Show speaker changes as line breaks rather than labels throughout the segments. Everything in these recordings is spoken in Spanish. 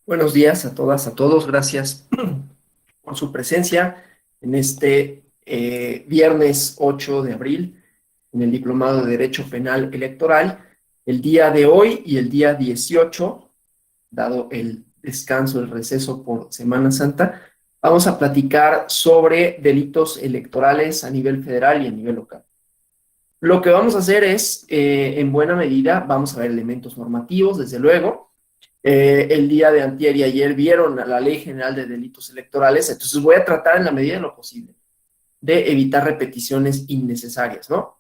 Buenos días a todas, a todos. Gracias por su presencia en este viernes 8 de abril en el Diplomado de Derecho Penal Electoral. El día de hoy y el día 18, dado el descanso, el receso por Semana Santa, vamos a platicar sobre delitos electorales a nivel federal y a nivel local. Lo que vamos a hacer es, en buena medida, vamos a ver elementos normativos, desde luego. El día de antier y ayer vieron a la Ley General de Delitos Electorales, entonces voy a tratar en la medida de lo posible de evitar repeticiones innecesarias, ¿no?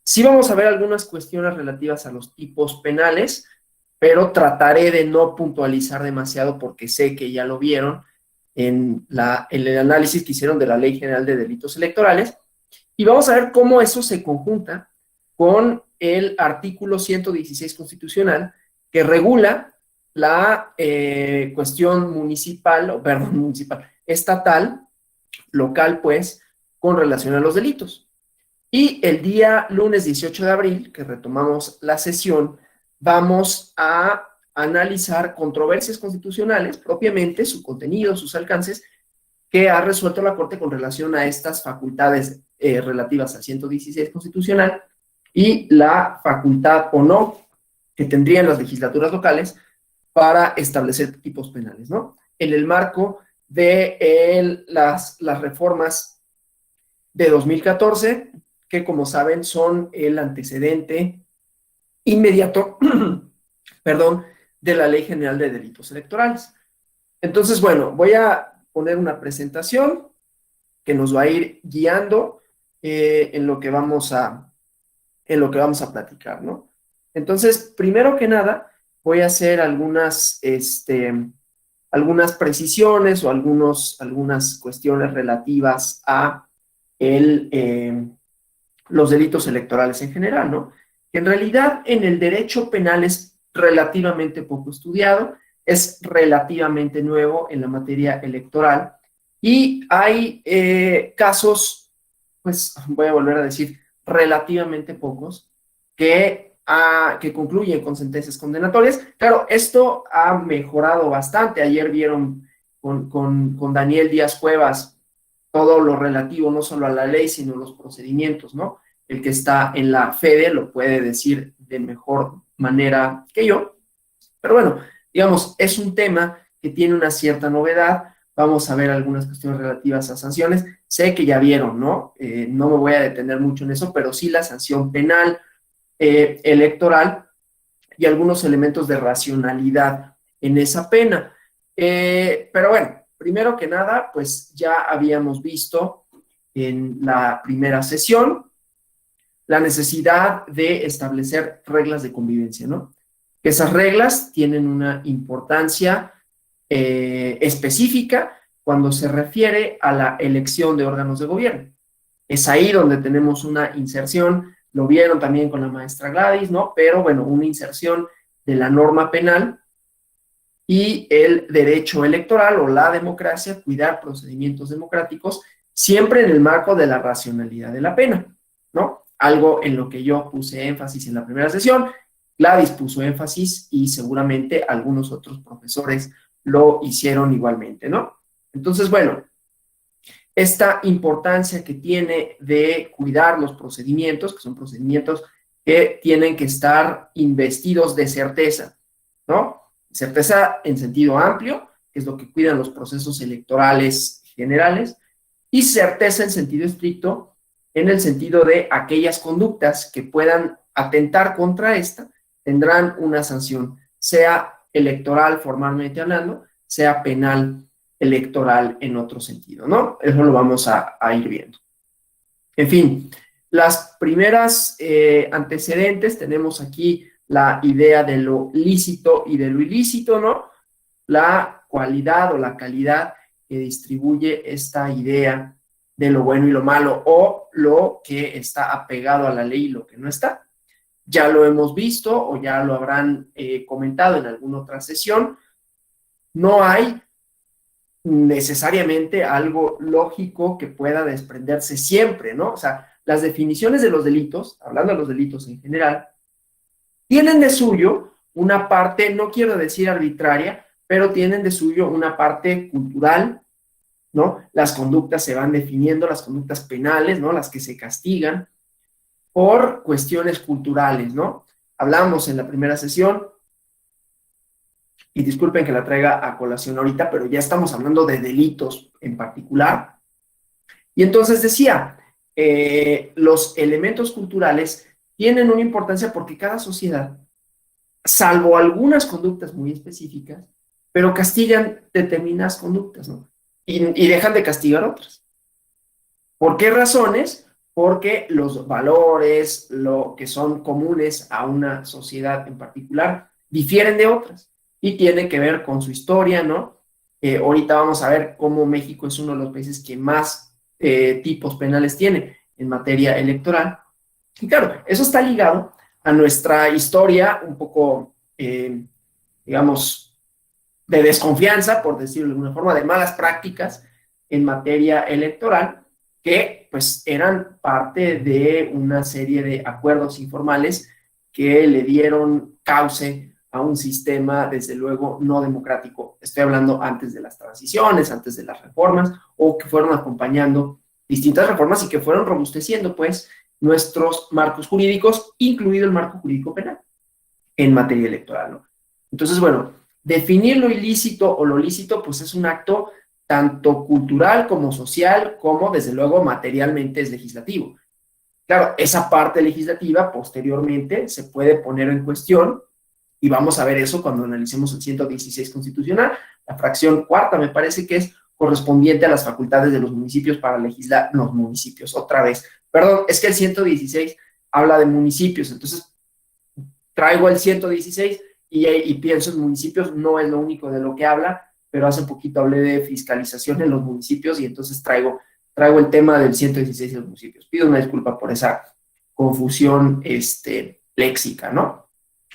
Sí vamos a ver algunas cuestiones relativas a los tipos penales, pero trataré de no puntualizar demasiado porque sé que ya lo vieron en el análisis que hicieron de la Ley General de Delitos Electorales, y vamos a ver cómo eso se conjunta con el artículo 116 constitucional que regula la cuestión estatal, local, pues, con relación a los delitos. Y el día lunes 18 de abril, que retomamos la sesión, vamos a analizar controversias constitucionales, propiamente su contenido, sus alcances, que ha resuelto la Corte con relación a estas facultades relativas al 116 constitucional y la facultad o no que tendrían las legislaturas locales para establecer tipos penales, ¿no? En el marco de las reformas de 2014, que como saben son el antecedente inmediato, perdón, de la Ley General de Delitos Electorales. Entonces, bueno, voy a poner una presentación que nos va a ir guiando en lo que vamos a platicar, ¿no? Entonces, primero que nada, voy a hacer algunas precisiones o algunas cuestiones relativas a los delitos electorales en general, ¿no? En realidad, en el derecho penal es relativamente poco estudiado, es relativamente nuevo en la materia electoral y hay casos, pues voy a volver a decir, relativamente pocos, que concluyen con sentencias condenatorias. Claro, esto ha mejorado bastante. Ayer vieron con Daniel Díaz Cuevas todo lo relativo no solo a la ley, sino los procedimientos, ¿no? El que está en la FEDE lo puede decir de mejor manera que yo. Pero bueno, digamos, es un tema que tiene una cierta novedad. Vamos a ver algunas cuestiones relativas a sanciones. Sé que ya vieron, ¿no? No me voy a detener mucho en eso, pero sí la sanción penal, electoral y algunos elementos de racionalidad en esa pena. Pero bueno, primero que nada, pues ya habíamos visto en la primera sesión la necesidad de establecer reglas de convivencia, ¿no? Que esas reglas tienen una importancia específica cuando se refiere a la elección de órganos de gobierno. Es ahí donde tenemos una inserción, lo vieron también con la maestra Gladys, ¿no? Pero bueno, una inserción de la norma penal y el derecho electoral o la democracia, cuidar procedimientos democráticos, siempre en el marco de la racionalidad de la pena, ¿no? Algo en lo que yo puse énfasis en la primera sesión, Gladys puso énfasis y seguramente algunos otros profesores lo hicieron igualmente, ¿no? Entonces, bueno, esta importancia que tiene de cuidar los procedimientos, que son procedimientos que tienen que estar investidos de certeza, ¿no? Certeza en sentido amplio, que es lo que cuidan los procesos electorales generales, y certeza en sentido estricto, en el sentido de aquellas conductas que puedan atentar contra esta, tendrán una sanción, sea electoral formalmente hablando, sea penal electoral en otro sentido, ¿no? Eso lo vamos a ir viendo. En fin, las primeras antecedentes, tenemos aquí la idea de lo lícito y de lo ilícito, ¿no? La cualidad o la calidad que distribuye esta idea de lo bueno y lo malo, o lo que está apegado a la ley y lo que no está. Ya lo hemos visto o ya lo habrán comentado en alguna otra sesión. No hay necesariamente algo lógico que pueda desprenderse siempre, ¿no? O sea, las definiciones de los delitos, hablando de los delitos en general, tienen de suyo una parte, no quiero decir arbitraria, pero tienen de suyo una parte cultural, ¿no? Las conductas se van definiendo, las conductas penales, ¿no? Las que se castigan por cuestiones culturales, ¿no? Hablamos en la primera sesión, y disculpen que la traiga a colación ahorita, pero ya estamos hablando de delitos en particular. Y entonces decía, los elementos culturales tienen una importancia porque cada sociedad, salvo algunas conductas muy específicas, pero castigan determinadas conductas, ¿no? Y dejan de castigar otras. ¿Por qué razones? Porque los valores, lo que son comunes a una sociedad en particular, difieren de otras y tiene que ver con su historia, ¿no? Ahorita vamos a ver cómo México es uno de los países que más tipos penales tiene en materia electoral. Y claro, eso está ligado a nuestra historia un poco, digamos, de desconfianza, por decirlo de alguna forma, de malas prácticas en materia electoral, que pues eran parte de una serie de acuerdos informales que le dieron cauce a un sistema, desde luego, no democrático. Estoy hablando antes de las transiciones, antes de las reformas, o que fueron acompañando distintas reformas y que fueron robusteciendo, pues, nuestros marcos jurídicos, incluido el marco jurídico penal en materia electoral, ¿no? Entonces, bueno, definir lo ilícito o lo lícito, pues es un acto tanto cultural como social, como desde luego materialmente es legislativo. Claro, esa parte legislativa posteriormente se puede poner en cuestión y vamos a ver eso cuando analicemos el 116 constitucional, la fracción cuarta me parece que es correspondiente a las facultades de los municipios para legislar, los municipios, otra vez, perdón, es que el 116 habla de municipios, entonces traigo el 116 y pienso en municipios, no es lo único de lo que habla, pero hace poquito hablé de fiscalización en los municipios y entonces traigo el tema del 116 de los municipios. Pido una disculpa por esa confusión léxica, ¿no?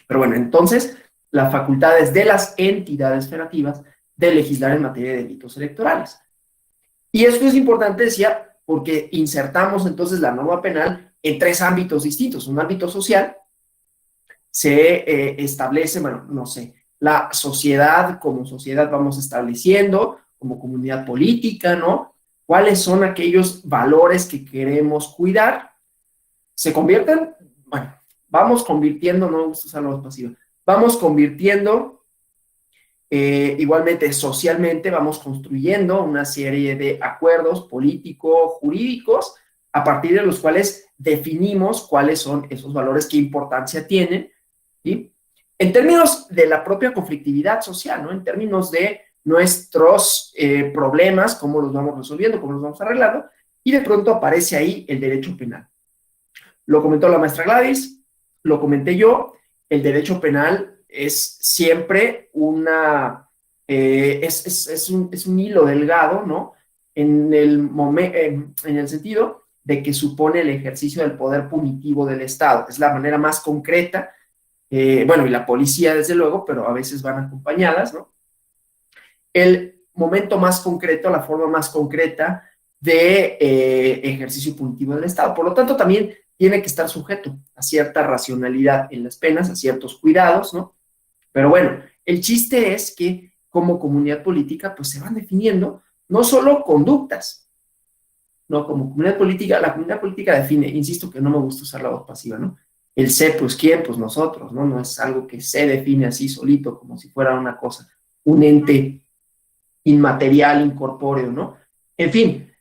Pero bueno, entonces, las facultades de las entidades federativas de legislar en materia de delitos electorales. Y esto es importante, decía, porque insertamos entonces la norma penal en tres ámbitos distintos. Un ámbito social, se establece, bueno, no sé, la sociedad, como sociedad vamos estableciendo, como comunidad política, ¿no? ¿Cuáles son aquellos valores que queremos cuidar? Se convierten, bueno, vamos convirtiendo, no me gusta usar la voz pasiva, vamos convirtiendo, igualmente socialmente, vamos construyendo una serie de acuerdos políticos, jurídicos, a partir de los cuales definimos cuáles son esos valores, qué importancia tienen, ¿sí? En términos de la propia conflictividad social, ¿no? En términos de nuestros problemas, cómo los vamos resolviendo, cómo los vamos arreglando, y de pronto aparece ahí el derecho penal. Lo comentó la maestra Gladys, lo comenté yo, el derecho penal es siempre una, es un hilo delgado, ¿no? En el sentido de que supone el ejercicio del poder punitivo del Estado. Es la manera más concreta, bueno, y la policía desde luego, pero a veces van acompañadas, ¿no? El momento más concreto, la forma más concreta de ejercicio punitivo del Estado. Por lo tanto, también tiene que estar sujeto a cierta racionalidad en las penas, a ciertos cuidados, ¿no? Pero bueno, el chiste es que como comunidad política, pues se van definiendo no solo conductas, ¿no? Como comunidad política, la comunidad política define, insisto que no me gusta usar la voz pasiva, ¿no? El sé, pues quién, pues nosotros, ¿no? No es algo que se define así solito, como si fuera una cosa, un ente inmaterial, incorpóreo, ¿no? En fin,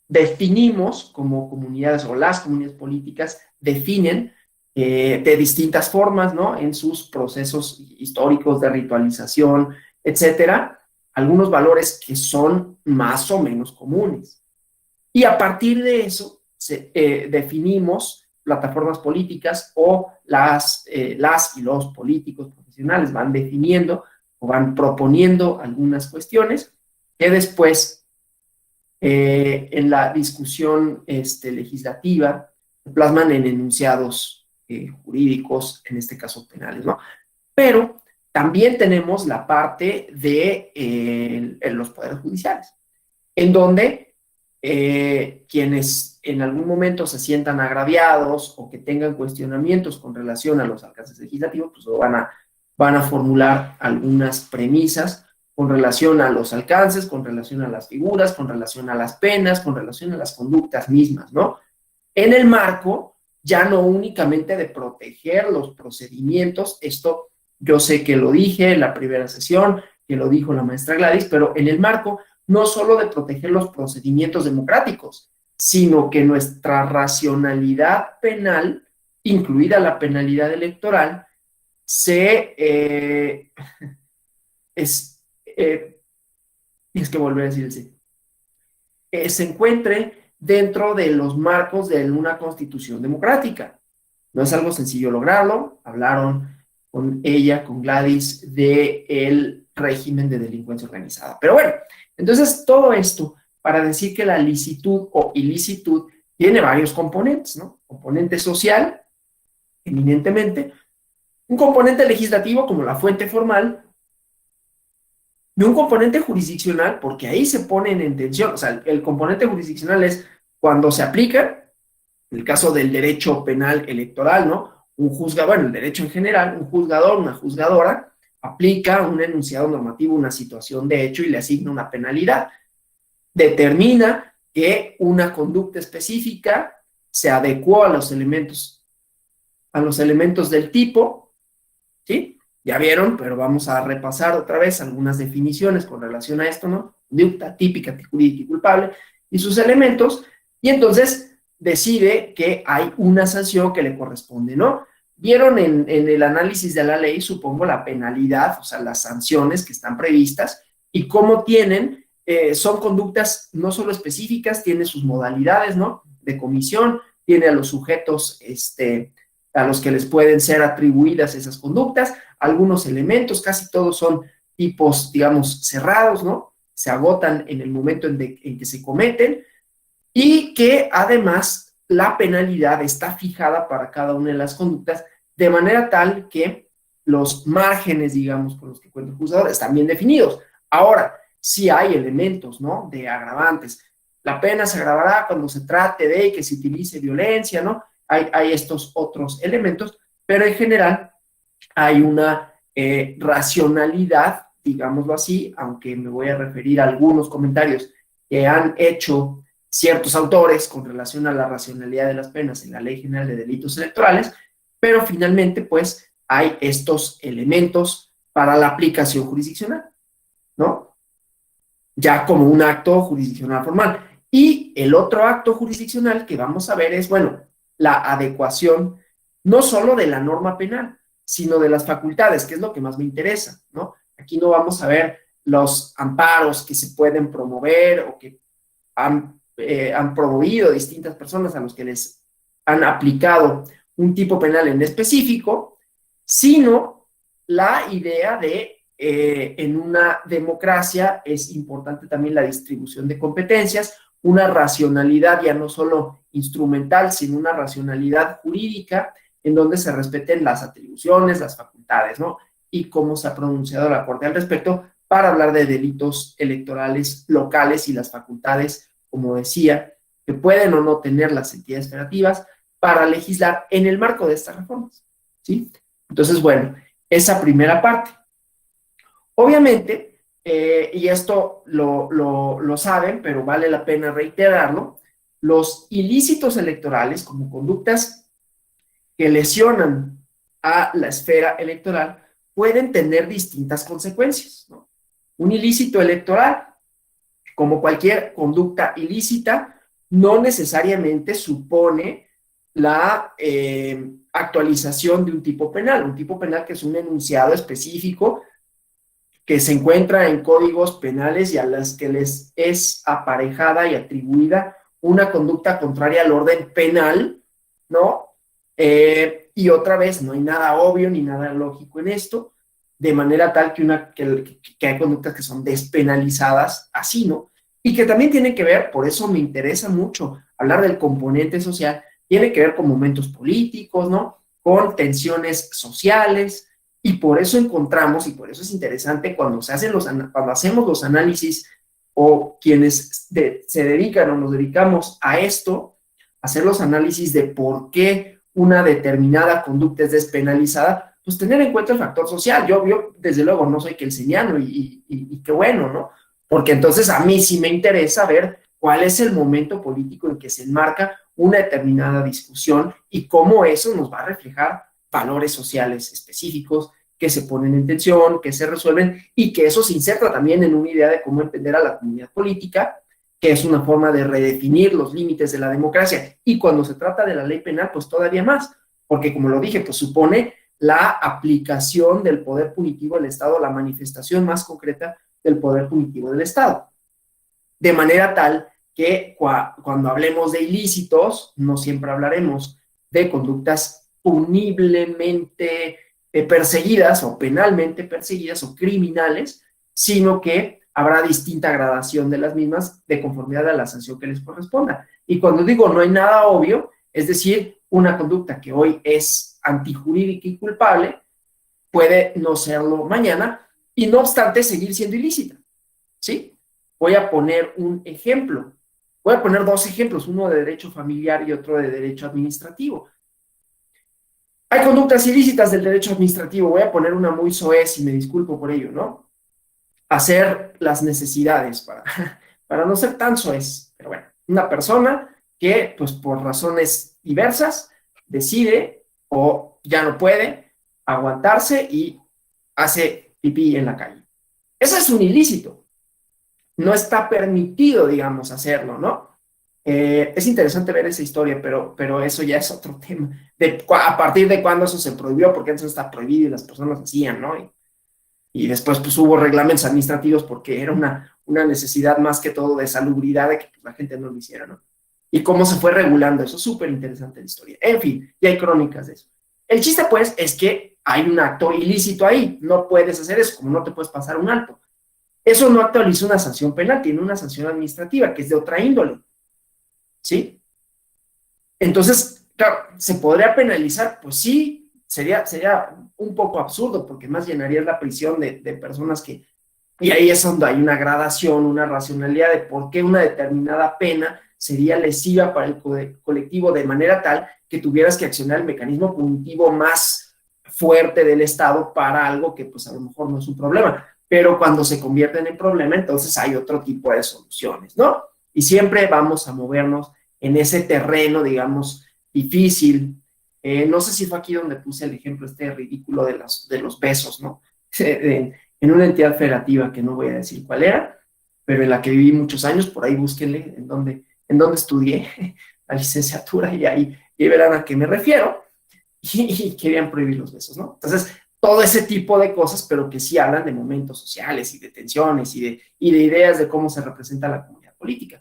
definimos como comunidades o las comunidades políticas definen de distintas formas, ¿no? En sus procesos históricos de ritualización, etcétera, algunos valores que son más o menos comunes. Y a partir de eso definimos plataformas políticas o las y los políticos profesionales van definiendo o van proponiendo algunas cuestiones que después en la discusión legislativa se plasman en enunciados jurídicos, en este caso penales, ¿no? Pero también tenemos la parte de los poderes judiciales, en donde quienes en algún momento se sientan agraviados o que tengan cuestionamientos con relación a los alcances legislativos, pues van a formular algunas premisas con relación a los alcances, con relación a las figuras, con relación a las penas, con relación a las conductas mismas, ¿no? En el marco ya no únicamente de proteger los procedimientos, esto yo sé que lo dije en la primera sesión, que lo dijo la maestra Gladys, pero en el marco no solo de proteger los procedimientos democráticos, sino que nuestra racionalidad penal, incluida la penalidad electoral, es que volver a decir el sí, se encuentre dentro de los marcos de una constitución democrática. No es algo sencillo lograrlo. Hablaron con ella, con Gladys, del régimen de delincuencia organizada. Pero bueno, entonces todo esto para decir que la licitud o ilicitud tiene varios componentes, ¿no? Componente social, eminentemente, un componente legislativo como la fuente formal, y un componente jurisdiccional, porque ahí se ponen en tensión. O sea, el componente jurisdiccional es cuando se aplica, en el caso del derecho penal electoral, ¿no? Un juzgador, bueno, el derecho en general, un juzgador, una juzgadora, aplica un enunciado normativo, una situación de hecho y le asigna una penalidad. Determina que una conducta específica se adecuó a los elementos del tipo, ¿sí? Ya vieron, pero vamos a repasar otra vez algunas definiciones con relación a esto, ¿no? Conducta típica, jurídica y culpable y sus elementos, y entonces decide que hay una sanción que le corresponde, ¿no? Vieron en el análisis de la ley, supongo, la penalidad, o sea, las sanciones que están previstas y cómo tienen, son conductas no solo específicas, tiene sus modalidades, ¿no? De comisión, tiene a los sujetos, a los que les pueden ser atribuidas esas conductas, algunos elementos, casi todos son tipos, digamos, cerrados, ¿no? Se agotan en el momento en que se cometen, y que además la penalidad está fijada para cada una de las conductas de manera tal que los márgenes, digamos, con los que cuenta el juzgador están bien definidos. Ahora, sí hay elementos, ¿no? De agravantes. La pena se agravará cuando se trate de que se utilice violencia, ¿no? Hay estos otros elementos, pero en general hay una racionalidad, digámoslo así, aunque me voy a referir a algunos comentarios que han hecho ciertos autores con relación a la racionalidad de las penas en la Ley General de Delitos Electorales, pero finalmente, pues, hay estos elementos para la aplicación jurisdiccional, ¿no? Ya como un acto jurisdiccional formal. Y el otro acto jurisdiccional que vamos a ver es, bueno, la adecuación no solo de la norma penal, sino de las facultades, que es lo que más me interesa, ¿no? Aquí no vamos a ver los amparos que se pueden promover o que han promovido distintas personas a los que les han aplicado un tipo penal en específico, sino la idea de en una democracia es importante también la distribución de competencias, una racionalidad ya no solo instrumental, sino una racionalidad jurídica en donde se respeten las atribuciones, las facultades, ¿no? Y cómo se ha pronunciado la Corte al respecto para hablar de delitos electorales locales y las facultades, como decía, que pueden o no tener las entidades federativas para legislar en el marco de estas reformas, ¿sí? Entonces, bueno, esa primera parte. Obviamente, y esto lo saben, pero vale la pena reiterarlo, los ilícitos electorales como conductas que lesionan a la esfera electoral pueden tener distintas consecuencias, ¿no? Un ilícito electoral, como cualquier conducta ilícita, no necesariamente supone la actualización de un tipo penal que es un enunciado específico que se encuentra en códigos penales y a las que les es aparejada y atribuida una conducta contraria al orden penal, ¿no? Y otra vez, no hay nada obvio ni nada lógico en esto, de manera tal que hay conductas que son despenalizadas así, ¿no? Y que también tienen que ver, por eso me interesa mucho hablar del componente social, tiene que ver con momentos políticos, ¿no? Con tensiones sociales, y por eso encontramos, y por eso es interesante cuando hacemos los análisis, o quienes se dedican o nos dedicamos a esto, hacer los análisis de por qué una determinada conducta es despenalizada, pues tener en cuenta el factor social. Yo desde luego no soy kelseniano y qué bueno, ¿no? Porque entonces a mí sí me interesa ver cuál es el momento político en que se enmarca una determinada discusión y cómo eso nos va a reflejar valores sociales específicos que se ponen en tensión, que se resuelven y que eso se inserta también en una idea de cómo entender a la comunidad política, que es una forma de redefinir los límites de la democracia. Y cuando se trata de la ley penal, pues todavía más, porque como lo dije, pues supone la aplicación del poder punitivo del Estado, la manifestación más concreta del poder punitivo del Estado. De manera tal que cuando hablemos de ilícitos, no siempre hablaremos de conductas puniblemente perseguidas o penalmente perseguidas o criminales, sino que habrá distinta gradación de las mismas de conformidad a la sanción que les corresponda. Y cuando digo no hay nada obvio, es decir, una conducta que hoy es antijurídica y culpable, puede no serlo mañana, y no obstante seguir siendo ilícita, ¿sí? Voy a poner un ejemplo. Voy a poner dos ejemplos, uno de derecho familiar y otro de derecho administrativo. Hay conductas ilícitas del derecho administrativo. Voy a poner una muy soez y me disculpo por ello, ¿no? Hacer las necesidades para no ser tan soez. Pero bueno, una persona que, pues por razones diversas, decide o ya no puede aguantarse y hace pipí en la calle. Eso es un ilícito. No está permitido, digamos, hacerlo, ¿no? Es interesante ver esa historia, pero eso ya es otro tema. A partir de cuándo eso se prohibió, porque antes está prohibido y las personas hacían, ¿no? Y después pues hubo reglamentos administrativos porque era una necesidad más que todo de salubridad de que pues, la gente no lo hiciera, ¿no? Y cómo se fue regulando, eso es súper interesante la historia. En fin, y hay crónicas de eso. El chiste pues es que hay un acto ilícito ahí, no puedes hacer eso, como no te puedes pasar un alto. Eso no actualiza una sanción penal, tiene una sanción administrativa que es de otra índole, ¿sí? Entonces, claro, ¿se podría penalizar? Pues sí, sería un poco absurdo, porque más llenaría la prisión de personas que... Y ahí es donde hay una gradación, una racionalidad de por qué una determinada pena sería lesiva para el colectivo de manera tal que tuvieras que accionar el mecanismo punitivo más fuerte del Estado para algo que pues a lo mejor no es un problema. Pero cuando se convierten en problema, entonces hay otro tipo de soluciones, ¿no? Y siempre vamos a movernos en ese terreno, digamos, difícil. No sé si fue aquí donde puse el ejemplo ridículo de los besos, ¿no? En una entidad federativa que no voy a decir cuál era, pero en la que viví muchos años, por ahí búsquenle en donde estudié la licenciatura y ahí verán a qué me refiero, y querían prohibir los besos, ¿no? Entonces, todo ese tipo de cosas, pero que sí hablan de momentos sociales y de tensiones y de ideas de cómo se representa la comunidad política.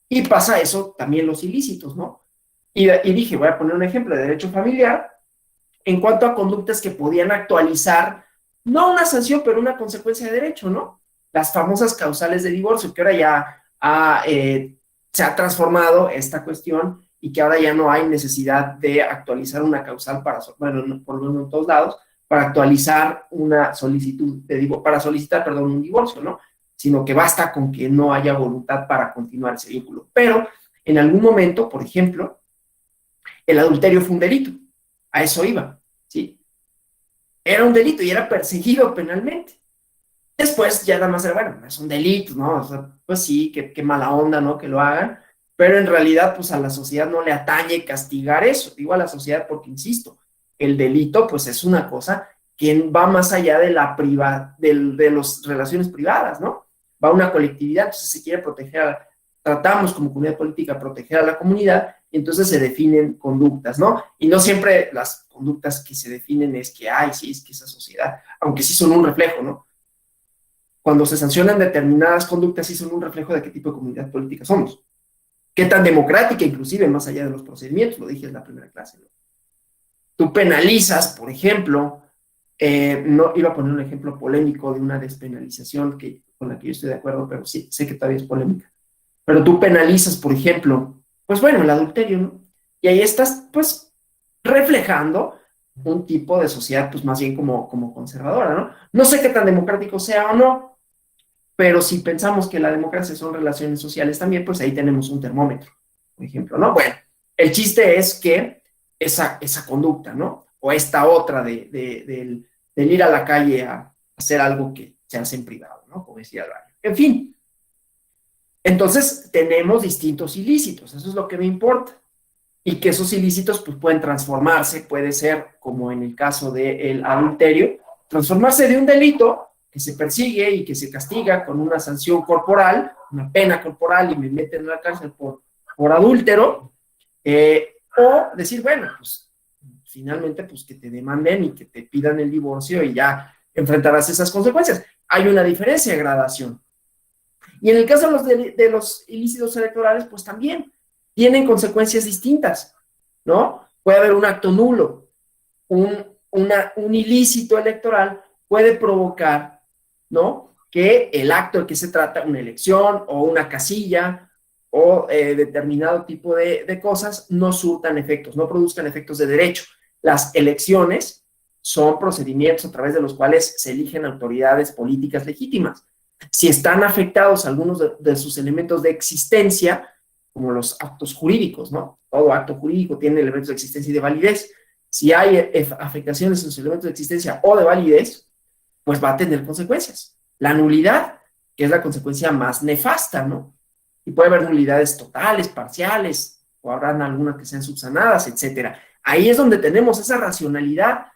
Y pasa eso también los ilícitos, ¿no? Y dije, voy a poner un ejemplo de derecho familiar en cuanto a conductas que podían actualizar, no una sanción, pero una consecuencia de derecho, ¿no? Las famosas causales de divorcio, que ahora ya se ha transformado esta cuestión y que ahora ya no hay necesidad de actualizar una causal para, bueno, no, por lo menos en todos lados, para actualizar una solicitud de divorcio, para solicitar, perdón, un divorcio, ¿no? Sino que basta con que no haya voluntad para continuar ese vínculo. Pero en algún momento, por ejemplo, el adulterio fue un delito. A eso iba, ¿sí? Era un delito y era perseguido penalmente. Después ya nada más era, bueno, es un delito, ¿no? O sea, pues sí, qué mala onda, ¿no? Que lo hagan, pero en realidad, pues a la sociedad no le atañe castigar eso. Digo a la sociedad porque, insisto, el delito, pues es una cosa que va más allá de de las relaciones privadas, ¿no? Va a una colectividad, entonces se quiere proteger, tratamos como comunidad política proteger a la comunidad, y entonces se definen conductas, ¿no? Y no siempre las conductas que se definen es que, ay, sí, es que esa sociedad, aunque sí son un reflejo, ¿no? Cuando se sancionan determinadas conductas, sí son un reflejo de qué tipo de comunidad política somos. Qué tan democrática, inclusive, más allá de los procedimientos, lo dije en la primera clase, ¿no? Tú penalizas, por ejemplo, no iba a poner un ejemplo polémico de una despenalización con la que yo estoy de acuerdo, pero sí, sé que todavía es polémica. Pero tú penalizas, por ejemplo, pues bueno, el adulterio, ¿no? Y ahí estás, pues, reflejando un tipo de sociedad, pues más bien como conservadora, ¿no? No sé qué tan democrático sea o no, pero si pensamos que la democracia son relaciones sociales también, pues ahí tenemos un termómetro, por ejemplo, ¿no? Bueno, el chiste es que esa conducta, ¿no? o esta otra del ir a la calle a hacer algo que se hace en privado, ¿no? Como decía Dario. En fin, entonces tenemos distintos ilícitos, eso es lo que me importa. Y que esos ilícitos pues, pueden transformarse, puede ser, como en el caso del adulterio, transformarse de un delito que se persigue y que se castiga con una sanción corporal, una pena corporal y me meten en la cárcel por adúltero, o decir, bueno, pues finalmente pues que te demanden y que te pidan el divorcio y ya enfrentarás esas consecuencias. Hay una diferencia de gradación. Y en el caso de los ilícitos electorales, pues también tienen consecuencias distintas, ¿no? Puede haber un acto nulo, un ilícito electoral puede provocar, ¿no? Que el acto de que se trata, una elección o una casilla o determinado tipo de cosas, no surtan efectos, no produzcan efectos de derecho. Las elecciones son procedimientos a través de los cuales se eligen autoridades políticas legítimas. Si están afectados algunos de sus elementos de existencia, como los actos jurídicos, ¿no? Todo acto jurídico tiene elementos de existencia y de validez. Si hay afectaciones en sus elementos de existencia o de validez, pues va a tener consecuencias. La nulidad, que es la consecuencia más nefasta, ¿no? Y puede haber nulidades totales, parciales, o habrán algunas que sean subsanadas, etcétera. Ahí es donde tenemos esa racionalidad,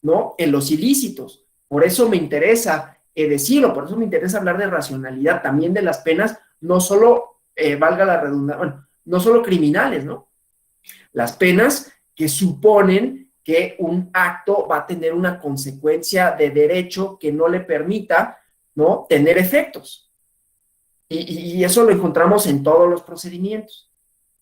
¿no? En los ilícitos. Por eso me interesa decirlo, por eso me interesa hablar de racionalidad también de las penas, no solo, valga la redundancia, bueno, no solo criminales, ¿no? Las penas que suponen que un acto va a tener una consecuencia de derecho que no le permita, ¿no? Tener efectos. Y eso lo encontramos en todos los procedimientos,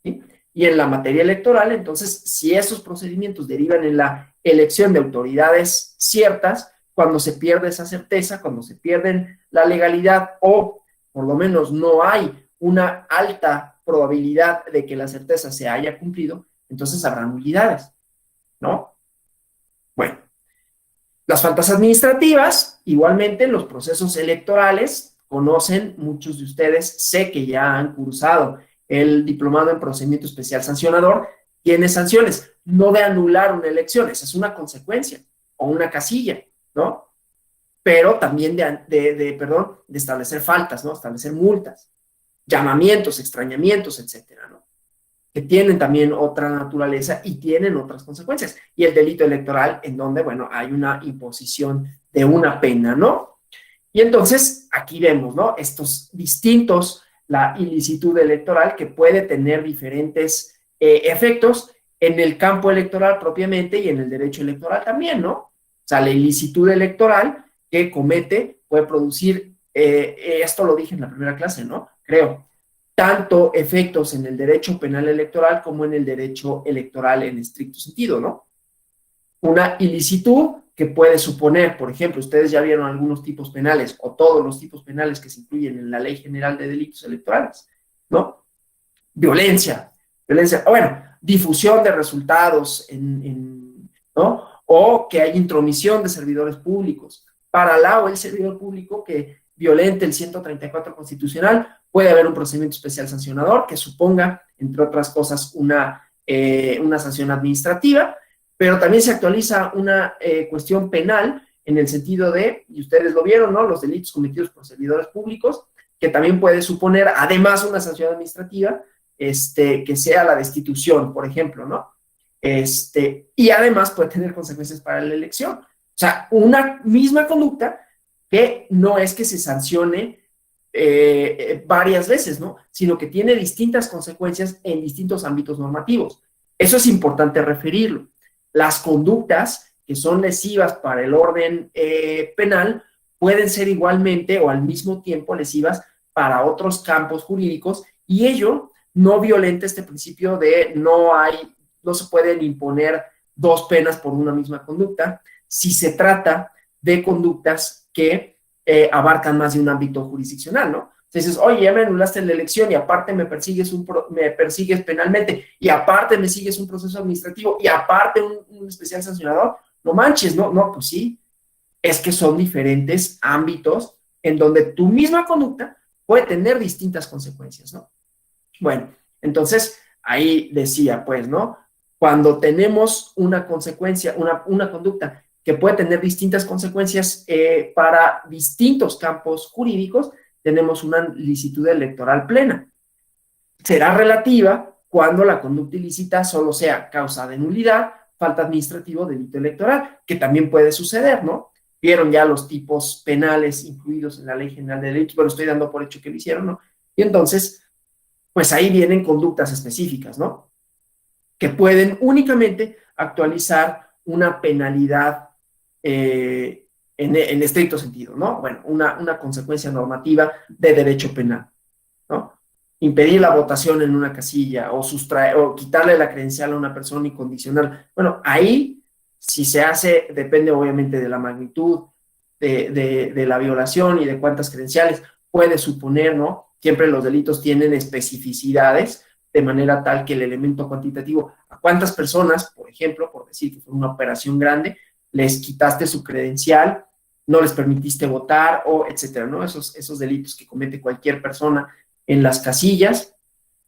¿sí? Y en la materia electoral, entonces, si esos procedimientos derivan en la elección de autoridades ciertas, cuando se pierde esa certeza, cuando se pierde la legalidad o por lo menos no hay una alta probabilidad de que la certeza se haya cumplido, entonces habrá nulidades, ¿no? Bueno, las faltas administrativas, igualmente en los procesos electorales, conocen muchos de ustedes, sé que ya han cursado el diplomado en procedimiento especial sancionador, tiene sanciones, no de anular una elección, esa es una consecuencia, o una casilla, ¿no? Pero también de establecer faltas, ¿no? Establecer multas, llamamientos, extrañamientos, etcétera, ¿no? Que tienen también otra naturaleza y tienen otras consecuencias. Y el delito electoral, en donde, bueno, hay una imposición de una pena, ¿no? Y entonces, aquí vemos, ¿no? Estos distintos, la ilicitud electoral que puede tener diferentes efectos en el campo electoral propiamente y en el derecho electoral también, ¿no? O sea, la ilicitud electoral que comete puede producir, esto lo dije en la primera clase, ¿no? Creo, tanto efectos en el derecho penal electoral como en el derecho electoral en estricto sentido, ¿no? Una ilicitud que puede suponer, por ejemplo, ustedes ya vieron algunos tipos penales o todos los tipos penales que se incluyen en la Ley General de Delitos Electorales, ¿no? Violencia, bueno, difusión de resultados, ¿no? O que hay intromisión de servidores públicos. Para la o el servidor público que violente el 134 constitucional, puede haber un procedimiento especial sancionador que suponga, entre otras cosas, una sanción administrativa, pero también se actualiza una cuestión penal en el sentido de, y ustedes lo vieron, ¿no? Los delitos cometidos por servidores públicos, que también puede suponer, además, una sanción administrativa, que sea la destitución, por ejemplo, ¿no? Y además puede tener consecuencias para la elección. O sea, una misma conducta que no es que se sancione varias veces, ¿no? Sino que tiene distintas consecuencias en distintos ámbitos normativos. Eso es importante referirlo. Las conductas que son lesivas para el orden penal pueden ser igualmente o al mismo tiempo lesivas para otros campos jurídicos y ello no violenta este principio de no se pueden imponer dos penas por una misma conducta si se trata de conductas que abarcan más de un ámbito jurisdiccional, ¿no? Entonces dices, oye, ya me anulaste la elección y aparte me persigues penalmente y aparte me sigues un proceso administrativo y aparte un especial sancionador, no manches, no, pues sí, es que son diferentes ámbitos en donde tu misma conducta puede tener distintas consecuencias, ¿no? Bueno, entonces ahí decía, pues, ¿no? cuando tenemos una consecuencia, una conducta que puede tener distintas consecuencias para distintos campos jurídicos, tenemos una licitud electoral plena. Será relativa cuando la conducta ilícita solo sea causa de nulidad, falta administrativa o delito electoral, que también puede suceder, ¿no? Vieron ya los tipos penales incluidos en la Ley General de Delitos, bueno, estoy dando por hecho que lo hicieron, ¿no? Y entonces, pues ahí vienen conductas específicas, ¿no? Que pueden únicamente actualizar una penalidad en estricto sentido, ¿no? Bueno, una consecuencia normativa de derecho penal, ¿no? Impedir la votación en una casilla o o quitarle la credencial a una persona incondicional. Bueno, ahí, si se hace, depende obviamente de la magnitud de la violación y de cuántas credenciales puede suponer, ¿no? Siempre los delitos tienen especificidades de manera tal que el elemento cuantitativo, a cuántas personas, por ejemplo, por decir que fue una operación grande, les quitaste su credencial, no les permitiste votar, o etcétera, ¿no? Esos delitos que comete cualquier persona en las casillas,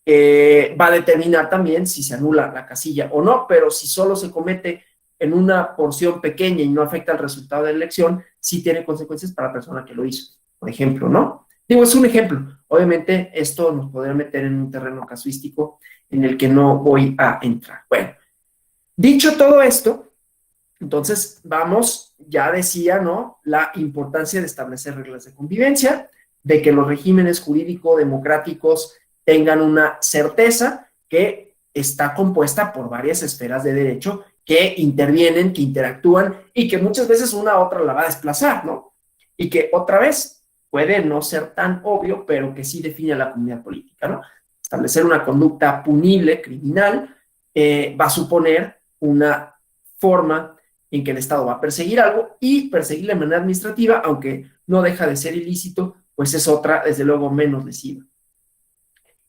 va a determinar también si se anula la casilla o no, pero si solo se comete en una porción pequeña y no afecta al resultado de la elección, sí tiene consecuencias para la persona que lo hizo, por ejemplo, ¿no? Digo, es un ejemplo. Obviamente, esto nos podría meter en un terreno casuístico en el que no voy a entrar. Bueno, dicho todo esto, entonces vamos, ya decía, ¿no? La importancia de establecer reglas de convivencia, de que los regímenes jurídico-democráticos tengan una certeza que está compuesta por varias esferas de derecho que intervienen, que interactúan y que muchas veces una a otra la va a desplazar, ¿no? Y que otra vez puede no ser tan obvio, pero que sí define a la comunidad política, ¿no? Establecer una conducta punible, criminal, va a suponer una forma en que el Estado va a perseguir algo y perseguirlo de manera administrativa, aunque no deja de ser ilícito, pues es otra, desde luego, menos lesiva.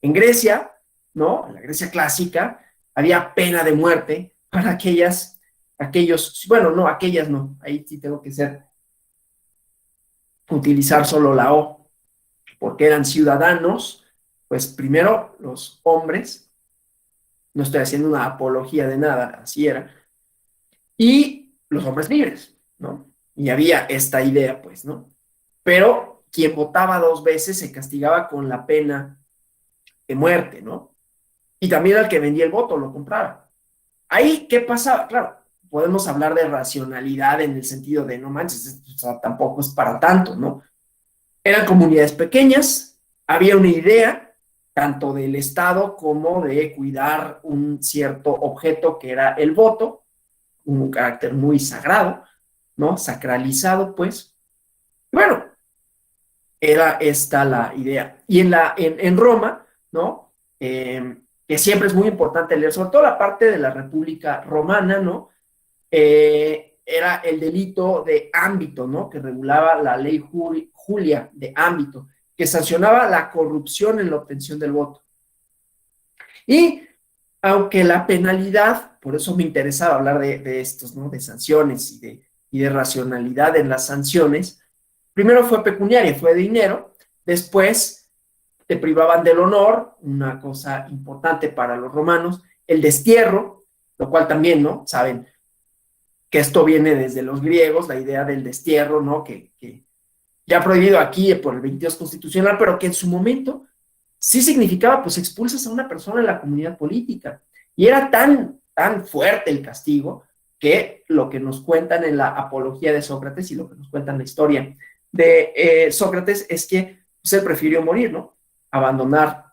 En Grecia, ¿no? En la Grecia clásica, había pena de muerte para aquellos, bueno, no, aquellas no, ahí sí tengo que utilizar solo la O, porque eran ciudadanos, pues primero los hombres, no estoy haciendo una apología de nada, así era, y los hombres libres, ¿no? Y había esta idea, pues, ¿no? Pero quien votaba 2 veces se castigaba con la pena de muerte, ¿no? Y también al que vendía el voto lo compraba. Ahí, ¿qué pasaba? Claro, podemos hablar de racionalidad en el sentido de, no manches, o sea, tampoco es para tanto, ¿no? Eran comunidades pequeñas, había una idea tanto del Estado como de cuidar un cierto objeto que era el voto, un carácter muy sagrado, ¿no? Sacralizado, pues. Bueno, era esta la idea. Y en Roma, ¿no? Que siempre es muy importante leer, sobre todo la parte de la República Romana, ¿no? Era el delito de ámbito, ¿no? Que regulaba la ley Julia de ámbito, que sancionaba la corrupción en la obtención del voto. Y aunque la penalidad, por eso me interesaba hablar de estos, ¿no? De sanciones y de racionalidad en las sanciones, primero fue pecuniaria, fue de dinero, después te privaban del honor, una cosa importante para los romanos, el destierro, lo cual también, ¿no? Saben que esto viene desde los griegos, la idea del destierro, ¿no? Que ya prohibido aquí por el 22 constitucional, pero que en su momento sí significaba, pues expulsas a una persona en la comunidad política. Y era tan fuerte el castigo que lo que nos cuentan en la apología de Sócrates y lo que nos cuentan en la historia de Sócrates es que pues, él prefirió morir, ¿no? Abandonar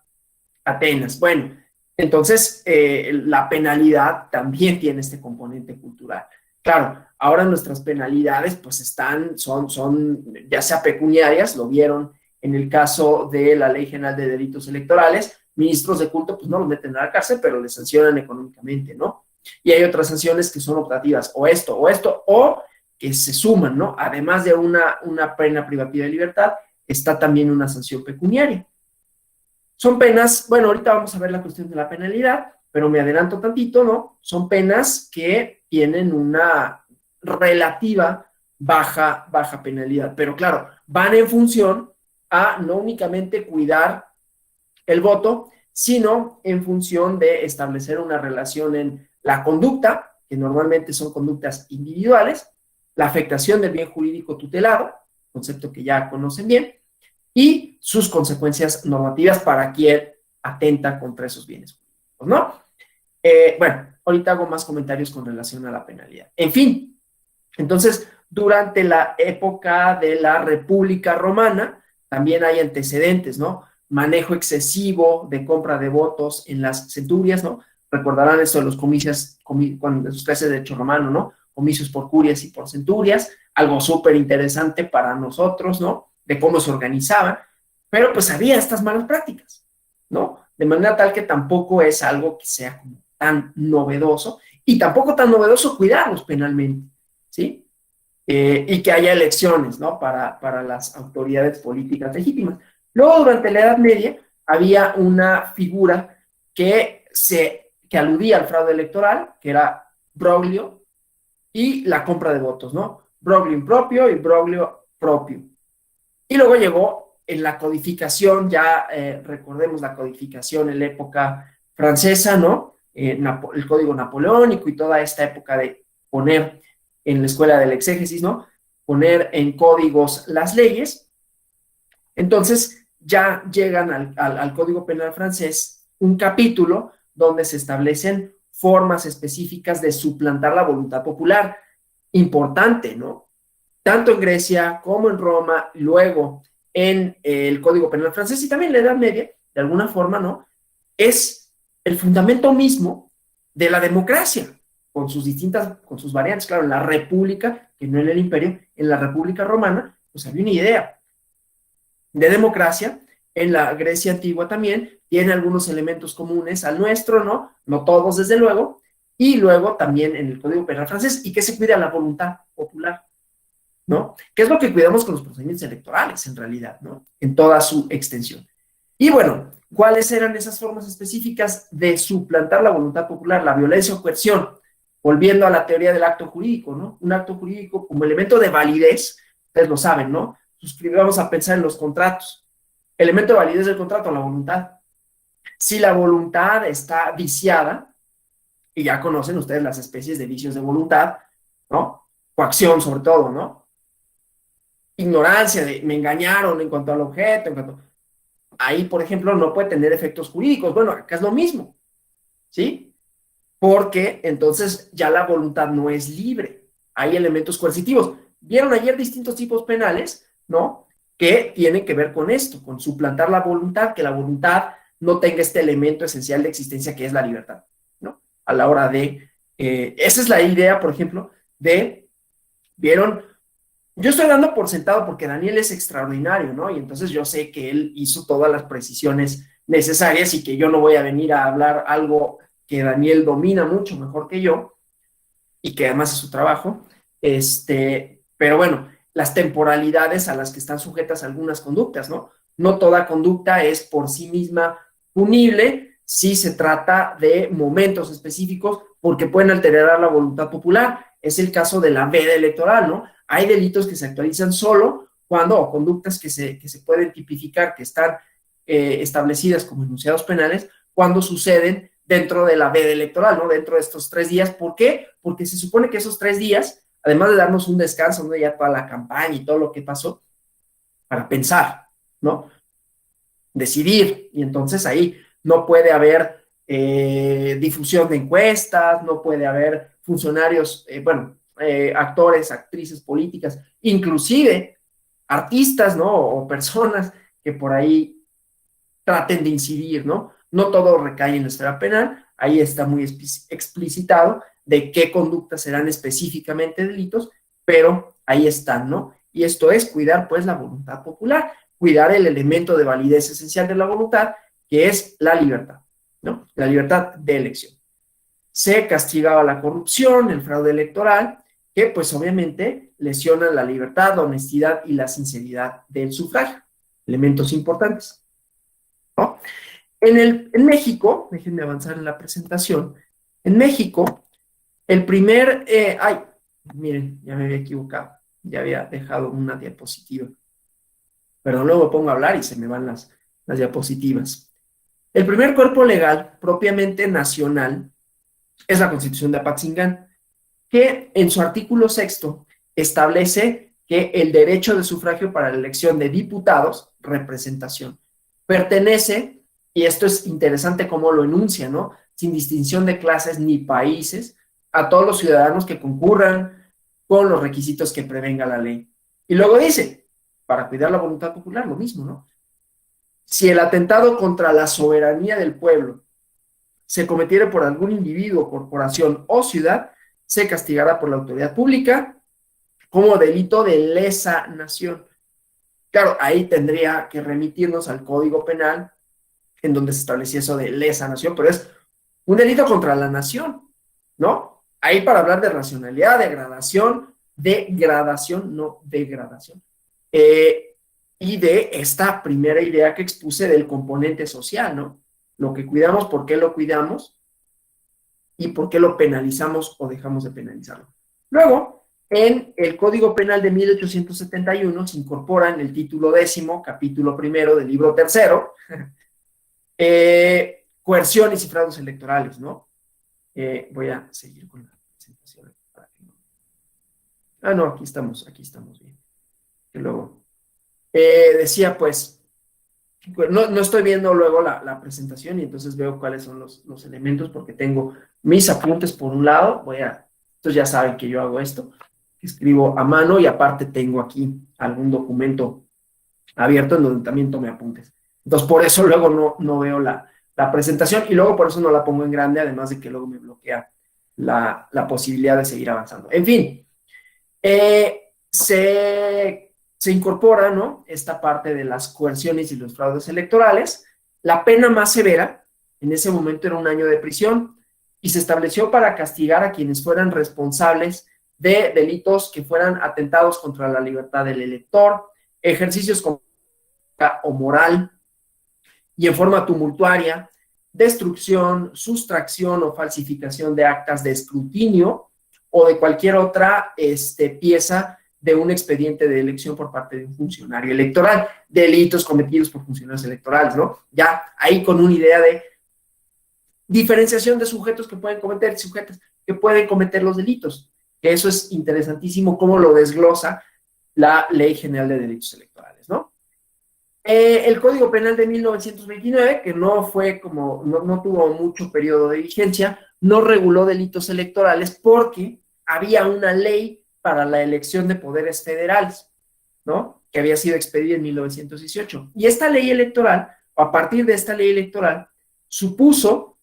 Atenas. Bueno, entonces la penalidad también tiene este componente cultural. Claro, ahora nuestras penalidades pues son ya sea pecuniarias, lo vieron en el caso de la Ley General de Delitos Electorales, ministros de culto pues no los meten a la cárcel, pero les sancionan económicamente, ¿no? Y hay otras sanciones que son optativas, o esto, o que se suman, ¿no? Además de una pena privativa de libertad, está también una sanción pecuniaria. Son penas, bueno, ahorita vamos a ver la cuestión de la penalidad, pero me adelanto tantito, ¿no? Son penas que tienen una relativa baja penalidad, pero claro, van en función a no únicamente cuidar el voto, sino en función de establecer una relación en la conducta, que normalmente son conductas individuales, la afectación del bien jurídico tutelado, concepto que ya conocen bien, y sus consecuencias normativas para quien atenta contra esos bienes jurídicos, ¿no? Bueno, ahorita hago más comentarios con relación a la penalidad. En fin, entonces, durante la época de la República Romana, también hay antecedentes, ¿no? Manejo excesivo de compra de votos en las centurias, ¿no? Recordarán esto de los comicios, cuando sus clases de derecho romano, ¿no? Comicios por curias y por centurias, algo súper interesante para nosotros, ¿no? De cómo se organizaban, pero pues había estas malas prácticas, ¿no? De manera tal que tampoco es algo que sea como tan novedoso, y tampoco tan novedoso cuidarlos penalmente, ¿sí? Y que haya elecciones, ¿no? Para las autoridades políticas legítimas. Luego, durante la Edad Media, había una figura que aludía al fraude electoral, que era broglio, y la compra de votos, ¿no? Broglio impropio y broglio propio. Y luego llegó en la codificación, ya recordemos la codificación en la época francesa, ¿no? El código napoleónico y toda esta época de poner en la escuela del exégesis, ¿no? Poner en códigos las leyes. Entonces ya llegan al Código Penal francés un capítulo donde se establecen formas específicas de suplantar la voluntad popular. Importante, ¿no? Tanto en Grecia como en Roma, luego en el Código Penal francés y también en la Edad Media, de alguna forma, ¿no? Es el fundamento mismo de la democracia, con sus variantes. Claro, en la República, que no en el Imperio, en la República Romana, pues había una idea de democracia. En la Grecia antigua también tiene algunos elementos comunes al nuestro, ¿no? No todos, desde luego. Y luego también en el Código Penal francés, y que se cuida la voluntad popular, ¿no? Que es lo que cuidamos con los procedimientos electorales, en realidad, ¿no? En toda su extensión. Y bueno, ¿cuáles eran esas formas específicas de suplantar la voluntad popular? La violencia o coerción, volviendo a la teoría del acto jurídico, ¿no? Un acto jurídico como elemento de validez, ustedes lo saben, ¿no? Vamos a pensar en los contratos. Elemento de validez del contrato, la voluntad. Si la voluntad está viciada, y ya conocen ustedes las especies de vicios de voluntad, ¿no? Coacción sobre todo, ¿no? Ignorancia, de me engañaron en cuanto al objeto, ahí, por ejemplo, no puede tener efectos jurídicos. Bueno, acá es lo mismo, ¿sí? Porque entonces ya la voluntad no es libre. Hay elementos coercitivos. Vieron ayer distintos tipos penales, ¿no? Que tienen que ver con esto, con suplantar la voluntad, que la voluntad no tenga este elemento esencial de existencia que es la libertad, ¿no? A la hora de... esa es la idea, por ejemplo, ¿vieron? Yo estoy dando por sentado porque Daniel es extraordinario, ¿no? Y entonces yo sé que él hizo todas las precisiones necesarias y que yo no voy a venir a hablar algo que Daniel domina mucho mejor que yo y que además es su trabajo. Pero bueno, las temporalidades a las que están sujetas algunas conductas, ¿no? No toda conducta es por sí misma punible si se trata de momentos específicos porque pueden alterar la voluntad popular. Es el caso de la veda electoral, ¿no? Hay delitos que se actualizan solo cuando, o conductas que se pueden tipificar, que están establecidas como enunciados penales, cuando suceden dentro de la veda electoral, ¿no? Dentro de estos 3 días. ¿Por qué? Porque se supone que esos 3 días, además de darnos un descanso, ¿no? Ya toda la campaña y todo lo que pasó, para pensar, ¿no? Decidir, y entonces ahí no puede haber difusión de encuestas, no puede haber funcionarios, actores, actrices políticas, inclusive artistas, ¿no? O personas que por ahí traten de incidir, ¿no? No todo recae en la esfera penal, ahí está muy explicitado de qué conductas serán específicamente delitos, pero ahí están, ¿no? Y esto es cuidar, pues, la voluntad popular, cuidar el elemento de validez esencial de la voluntad, que es la libertad, ¿no? La libertad de elección. Se castigaba la corrupción, el fraude electoral, que pues obviamente lesionan la libertad, la honestidad y la sinceridad del sufragio, elementos importantes, ¿no? En México, déjenme avanzar en la presentación, en México, el primer, miren, ya me había equivocado, ya había dejado una diapositiva, pero luego me pongo a hablar y se me van las diapositivas. El primer cuerpo legal propiamente nacional es la Constitución de Apatzingán, que en su artículo 6º establece que el derecho de sufragio para la elección de diputados, representación, pertenece, y esto es interesante cómo lo enuncia, ¿no? Sin distinción de clases ni países, a todos los ciudadanos que concurran con los requisitos que prevenga la ley. Y luego dice, para cuidar la voluntad popular, lo mismo, ¿no? Si el atentado contra la soberanía del pueblo se cometiere por algún individuo, corporación o ciudad, se castigará por la autoridad pública como delito de lesa nación. Claro, ahí tendría que remitirnos al Código Penal, en donde se establecía eso de lesa nación, pero es un delito contra la nación, ¿no? Ahí para hablar de racionalidad, degradación, no degradación, y de esta primera idea que expuse del componente social, ¿no? Lo que cuidamos, por qué lo cuidamos y por qué lo penalizamos o dejamos de penalizarlo. Luego, en el Código Penal de 1871 se incorpora en el título 10º, capítulo 1 del libro 3º, coerciones y fraudes electorales, ¿no? Voy a seguir con la presentación. No, aquí estamos bien. Y luego, decía pues, no estoy viendo luego la presentación y entonces veo cuáles son los elementos porque tengo mis apuntes por un lado, entonces ya saben que yo hago esto, escribo a mano y aparte tengo aquí algún documento abierto en donde también tomé apuntes. Entonces por eso luego no veo la presentación y luego por eso no la pongo en grande, además de que luego me bloquea la posibilidad de seguir avanzando. En fin, se incorpora, ¿no?, esta parte de las coerciones y los fraudes electorales. La pena más severa en ese momento era 1 año de prisión y se estableció para castigar a quienes fueran responsables de delitos que fueran atentados contra la libertad del elector, ejercicios o moral y en forma tumultuaria, destrucción, sustracción o falsificación de actas de escrutinio o de cualquier otra pieza de un expediente de elección por parte de un funcionario electoral, delitos cometidos por funcionarios electorales, ¿no? Ya ahí con una idea de diferenciación de sujetos que pueden cometer, sujetos que pueden cometer los delitos, que eso es interesantísimo cómo lo desglosa la Ley General de Delitos Electorales, ¿no? El Código Penal de 1929, que no tuvo mucho periodo de vigencia, no reguló delitos electorales porque había una ley para la elección de poderes federales, ¿no?, que había sido expedida en 1918. Y esta ley electoral, o a partir de esta ley electoral, supuso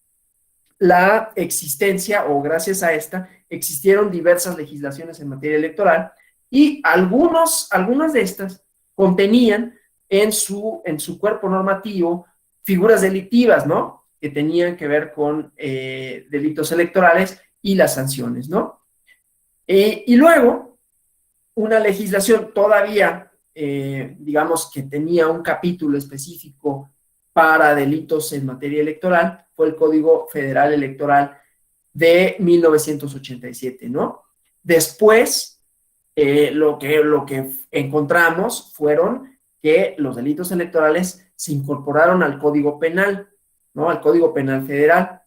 la existencia, o gracias a esta, existieron diversas legislaciones en materia electoral, y algunas de estas contenían en su cuerpo normativo figuras delictivas, ¿no?, que tenían que ver con delitos electorales y las sanciones, ¿no? Y luego, una legislación todavía, digamos, que tenía un capítulo específico para delitos en materia electoral, fue el Código Federal Electoral de 1987, ¿no? Después, lo que encontramos fueron que los delitos electorales se incorporaron al Código Penal, ¿no?, al Código Penal Federal,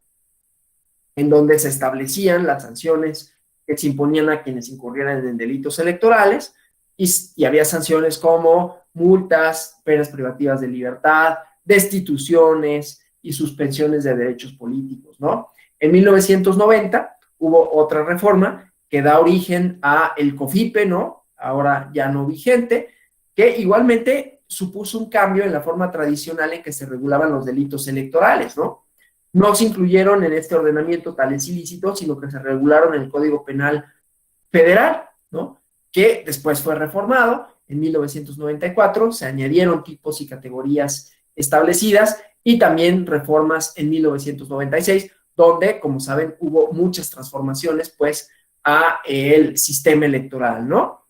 en donde se establecían las sanciones que se imponían a quienes incurrieran en delitos electorales, y había sanciones como multas, penas privativas de libertad, destituciones y suspensiones de derechos políticos, ¿no? En 1990 hubo otra reforma que da origen a el COFIPE, ¿no?, ahora ya no vigente, que igualmente supuso un cambio en la forma tradicional en que se regulaban los delitos electorales, ¿no? No se incluyeron en este ordenamiento tales ilícitos, sino que se regularon en el Código Penal Federal, ¿no?, que después fue reformado en 1994, se añadieron tipos y categorías establecidas y también reformas en 1996, donde, como saben, hubo muchas transformaciones, pues, a el sistema electoral, ¿no?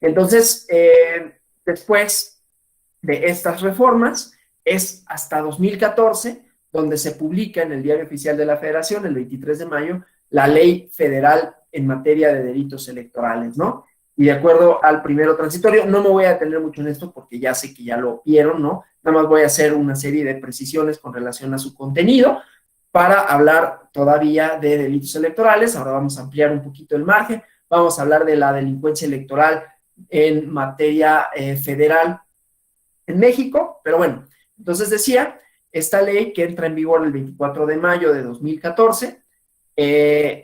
Entonces, después de estas reformas, es hasta 2014 donde se publica en el Diario Oficial de la Federación, el 23 de mayo, la Ley Federal en materia de delitos electorales, ¿no? Y de acuerdo al primero transitorio, no me voy a detener mucho en esto porque ya sé que ya lo vieron, ¿no? Nada más voy a hacer una serie de precisiones con relación a su contenido. para hablar todavía de delitos electorales. Ahora vamos a ampliar un poquito el margen. Vamos a hablar de la delincuencia electoral en materia federal en México. Pero bueno, entonces decía, esta ley que entra en vigor el 24 de mayo de 2014,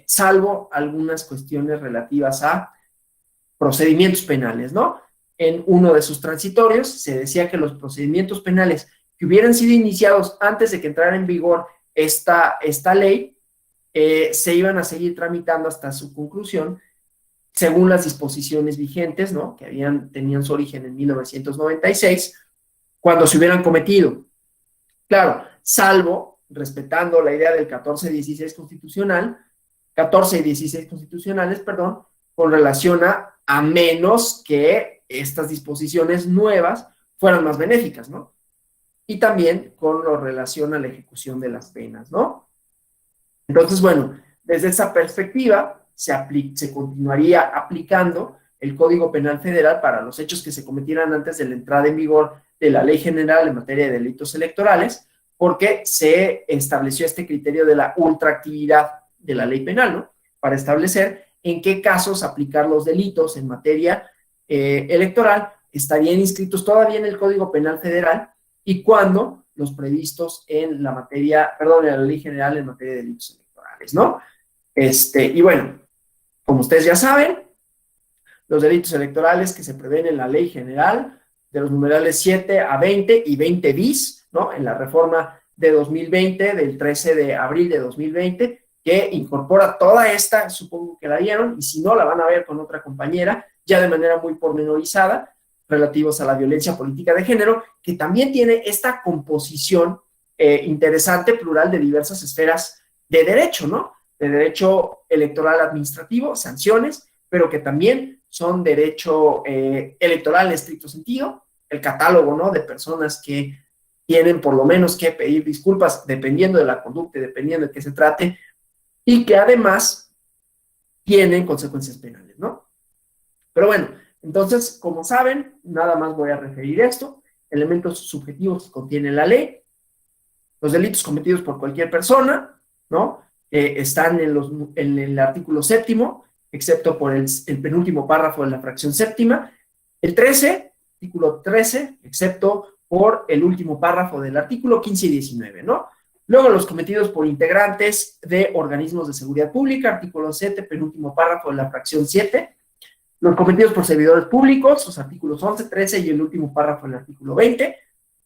salvo algunas cuestiones relativas a procedimientos penales, ¿no? En uno de sus transitorios se decía que los procedimientos penales que hubieran sido iniciados antes de que entrara en vigor esta ley, se iban a seguir tramitando hasta su conclusión, según las disposiciones vigentes, ¿no? Que tenían su origen en 1996, cuando se hubieran cometido. Claro, salvo, respetando la idea del 14 y 16 constitucional, 14 y 16 constitucionales, perdón, con relación a menos que estas disposiciones nuevas fueran más benéficas, ¿no? Y también con lo relación a la ejecución de las penas, ¿no? Entonces, bueno, desde esa perspectiva se continuaría aplicando el Código Penal Federal para los hechos que se cometieran antes de la entrada en vigor de la Ley General en materia de delitos electorales, porque se estableció este criterio de la ultraactividad de la ley penal, ¿no? Para establecer en qué casos aplicar los delitos en materia electoral estarían inscritos todavía en el Código Penal Federal y cuándo los previstos en la materia, perdón, en la Ley General en materia de delitos electorales, ¿no? Y bueno, como ustedes ya saben, los delitos electorales que se prevén en la Ley General de los numerales 7 a 20 y 20 bis, ¿no? En la reforma de 2020, del 13 de abril de 2020, que incorpora toda esta, supongo que la vieron, y si no, la van a ver con otra compañera, ya de manera muy pormenorizada, relativos a la violencia política de género, que también tiene esta composición interesante, plural, de diversas esferas de derecho, ¿no? De derecho electoral administrativo, sanciones, pero que también son derecho electoral en estricto sentido, el catálogo, ¿no? De personas que tienen por lo menos que pedir disculpas dependiendo de la conducta y dependiendo de qué se trate, y que además tienen consecuencias penales, ¿no? Pero bueno, entonces, como saben, nada más voy a referir esto, elementos subjetivos que contiene la ley, los delitos cometidos por cualquier persona, ¿no? Están en el artículo 7º, excepto por el penúltimo párrafo de la fracción séptima, el 13, artículo 13, excepto por el último párrafo del artículo 15 y 19, ¿no? Luego, los cometidos por integrantes de organismos de seguridad pública, artículo 7, penúltimo párrafo de la fracción 7, los cometidos por servidores públicos, los artículos 11, 13 y el último párrafo del artículo 20,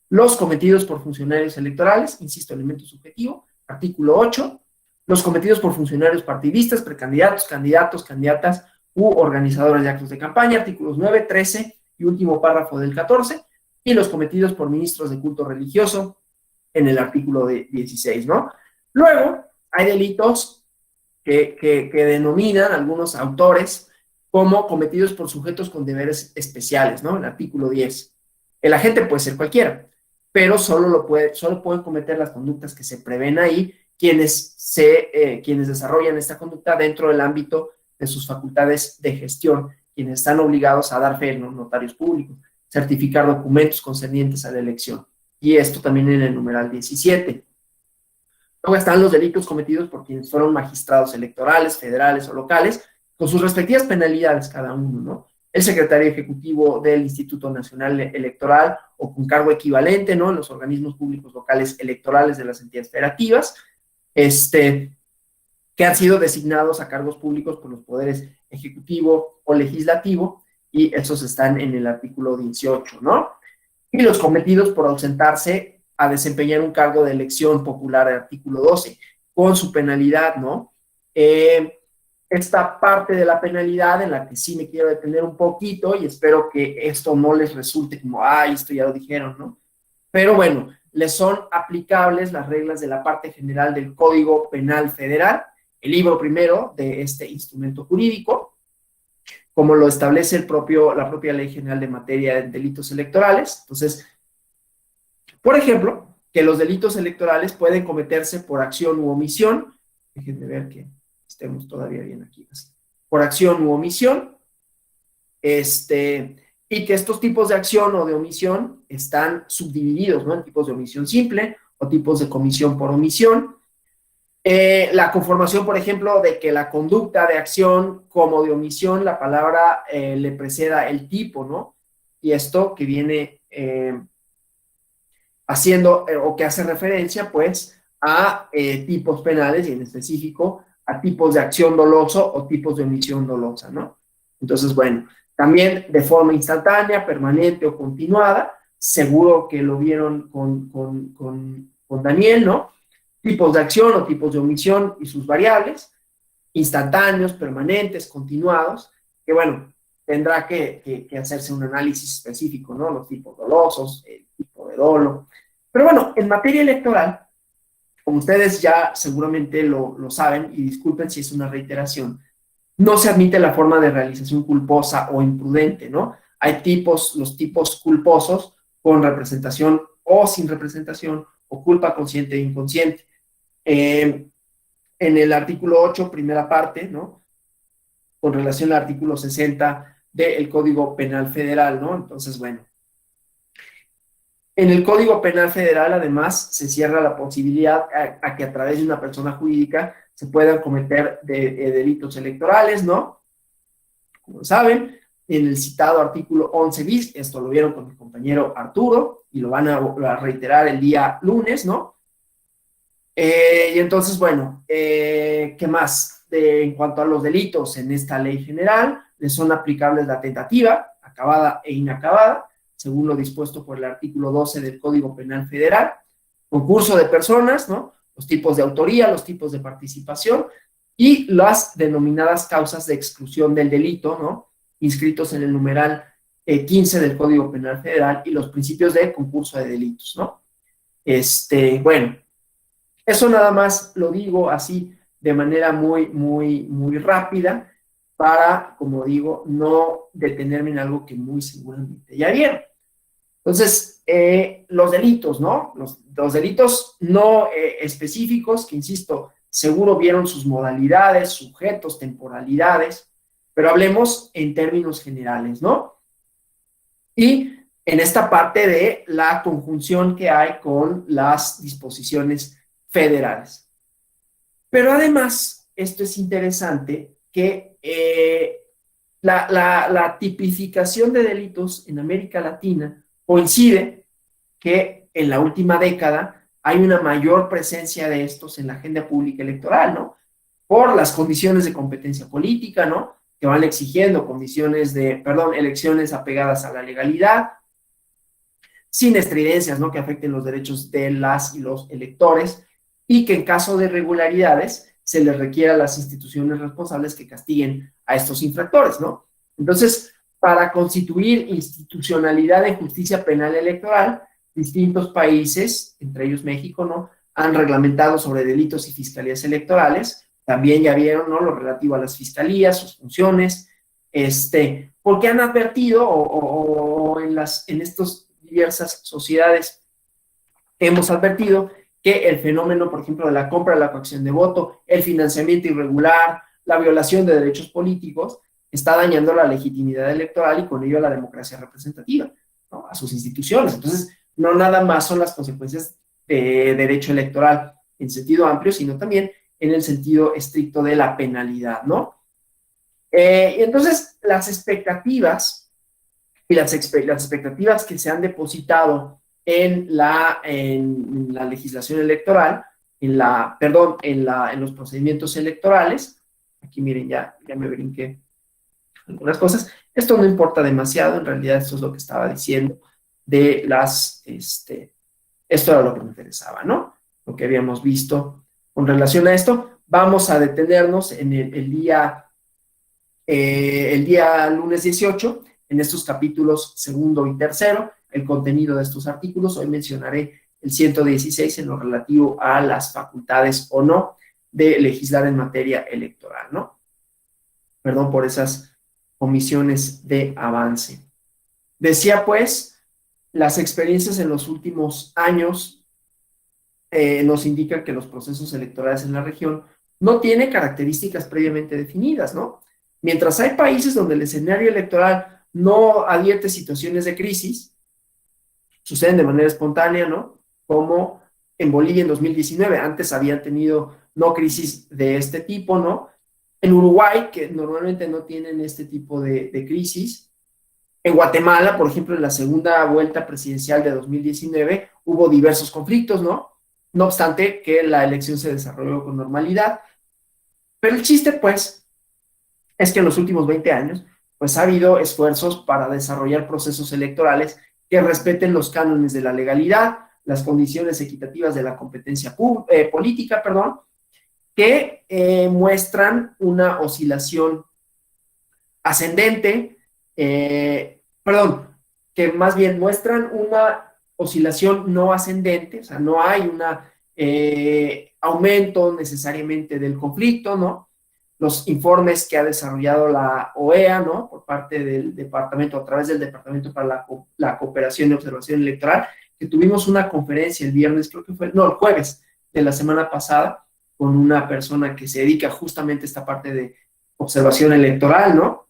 los cometidos por funcionarios electorales, insisto, elemento subjetivo, artículo 8, los cometidos por funcionarios partidistas, precandidatos, candidatos, candidatas u organizadores de actos de campaña, artículos 9, 13 y último párrafo del 14, y los cometidos por ministros de culto religioso en el artículo 16, ¿no? Luego, hay delitos que denominan algunos autores como cometidos por sujetos con deberes especiales, ¿no? El artículo 10. El agente puede ser cualquiera, pero solo pueden cometer las conductas que se prevén ahí quienes desarrollan esta conducta dentro del ámbito de sus facultades de gestión, quienes están obligados a dar fe, ¿no? Notarios públicos, certificar documentos concernientes a la elección. Y esto también en el numeral 17. Luego están los delitos cometidos por quienes fueron magistrados electorales, federales o locales, con sus respectivas penalidades cada uno, ¿no? El secretario ejecutivo del Instituto Nacional Electoral o con cargo equivalente, ¿no? En los organismos públicos locales electorales de las entidades federativas, que han sido designados a cargos públicos por los poderes ejecutivo o legislativo, y esos están en el artículo 18, ¿no? Y los cometidos por ausentarse a desempeñar un cargo de elección popular, el artículo 12, con su penalidad, ¿no? Esta parte de la penalidad en la que sí me quiero detener un poquito y espero que esto no les resulte como, ay, esto ya lo dijeron, ¿no? Pero bueno, les son aplicables las reglas de la parte general del Código Penal Federal, el libro primero de este instrumento jurídico, como lo establece la propia Ley General de Materia de Delitos Electorales. Entonces, por ejemplo, que los delitos electorales pueden cometerse por acción u omisión. Déjenme ver que estemos todavía bien aquí. Por acción u omisión. Y que estos tipos de acción o de omisión están subdivididos, ¿no? En tipos de omisión simple o tipos de comisión por omisión. La conformación, por ejemplo, de que la conducta de acción como de omisión, la palabra le preceda el tipo, ¿no? Y esto que viene haciendo o que hace referencia, pues, a tipos penales y en específico a tipos de acción doloso o tipos de omisión dolosa, ¿no? Entonces, bueno, también de forma instantánea, permanente o continuada, seguro que lo vieron con Daniel, ¿no? Tipos de acción o tipos de omisión y sus variables, instantáneos, permanentes, continuados, que bueno, tendrá que hacerse un análisis específico, ¿no? Los tipos dolosos, el tipo de dolo. Pero bueno, en materia electoral, como ustedes ya seguramente lo saben, y disculpen si es una reiteración, no se admite la forma de realización culposa o imprudente, ¿no? Hay tipos, los tipos culposos con representación o sin representación, o culpa consciente e inconsciente. En el artículo 8, primera parte, ¿no? Con relación al artículo 60 del Código Penal Federal, ¿no? Entonces, bueno. En el Código Penal Federal, además, se cierra la posibilidad a que a través de una persona jurídica se puedan cometer delitos electorales, ¿no? Como saben, en el citado artículo 11 bis, esto lo vieron con mi compañero Arturo y lo van a reiterar el día lunes, ¿no? Y entonces, bueno, ¿qué más? En cuanto a los delitos en esta ley general, les son aplicables la tentativa, acabada e inacabada, según lo dispuesto por el artículo 12 del Código Penal Federal, concurso de personas, ¿no? Los tipos de autoría, los tipos de participación y las denominadas causas de exclusión del delito, ¿no? Inscritos en el numeral 15 del Código Penal Federal y los principios de concurso de delitos, ¿no? Bueno, eso nada más lo digo así de manera muy rápida para, como digo, no detenerme en algo que muy seguramente ya vieron. Entonces, los delitos, ¿no? Los delitos no específicos, que insisto, seguro vieron sus modalidades, sujetos, temporalidades, pero hablemos en términos generales, ¿no? Y en esta parte de la conjunción que hay con las disposiciones federales. Pero además, esto es interesante, que la tipificación de delitos en América Latina coincide que en la última década hay una mayor presencia de estos en la agenda pública electoral, ¿no? Por las condiciones de competencia política, ¿no? Que van exigiendo elecciones apegadas a la legalidad, sin estridencias, ¿no? Que afecten los derechos de las y los electores, y que en caso de irregularidades se les requiera a las instituciones responsables que castiguen a estos infractores, ¿no? Entonces, para constituir institucionalidad de justicia penal electoral, distintos países, entre ellos México, ¿no? Han reglamentado sobre delitos y fiscalías electorales. También ya vieron, ¿no? Lo relativo a las fiscalías, sus funciones, porque han advertido o en estos diversas sociedades hemos advertido que el fenómeno, por ejemplo, de la compra de la coacción de voto, el financiamiento irregular, la violación de derechos políticos, está dañando la legitimidad electoral y con ello a la democracia representativa, ¿no? A sus instituciones. Entonces, no nada más son las consecuencias de derecho electoral en sentido amplio, sino también en el sentido estricto de la penalidad, ¿no? Y entonces, las expectativas y las expectativas que se han depositado en la legislación electoral, en los procedimientos electorales. Aquí miren, ya me brinqué algunas cosas. Esto no importa demasiado, en realidad esto es lo que estaba diciendo de esto era lo que me interesaba, ¿no? Lo que habíamos visto con relación a esto. Vamos a detenernos en el día lunes 18, en estos capítulos segundo y tercero, el contenido de estos artículos. Hoy mencionaré el 116 en lo relativo a las facultades o no de legislar en materia electoral, ¿no? Perdón por esas omisiones de avance. Decía pues, las experiencias en los últimos años nos indican que los procesos electorales en la región no tienen características previamente definidas, ¿no? Mientras hay países donde el escenario electoral no advierte situaciones de crisis, suceden de manera espontánea, ¿no? Como en Bolivia en 2019, antes habían tenido no crisis de este tipo, ¿no? En Uruguay, que normalmente no tienen este tipo de crisis. En Guatemala, por ejemplo, en la segunda vuelta presidencial de 2019, hubo diversos conflictos, ¿no? No obstante que la elección se desarrolló con normalidad. Pero el chiste, pues, es que en los últimos 20 años, pues ha habido esfuerzos para desarrollar procesos electorales que respeten los cánones de la legalidad, las condiciones equitativas de la competencia política, perdón, que muestran una oscilación ascendente, perdón, que más bien muestran una oscilación no ascendente, o sea, no hay un aumento necesariamente del conflicto, ¿no? Los informes que ha desarrollado la OEA, ¿no? Por parte del departamento, a través del Departamento para la Cooperación y Observación Electoral, que tuvimos una conferencia el viernes, creo que fue, no, el jueves de la semana pasada, con una persona que se dedica justamente a esta parte de observación electoral, ¿no?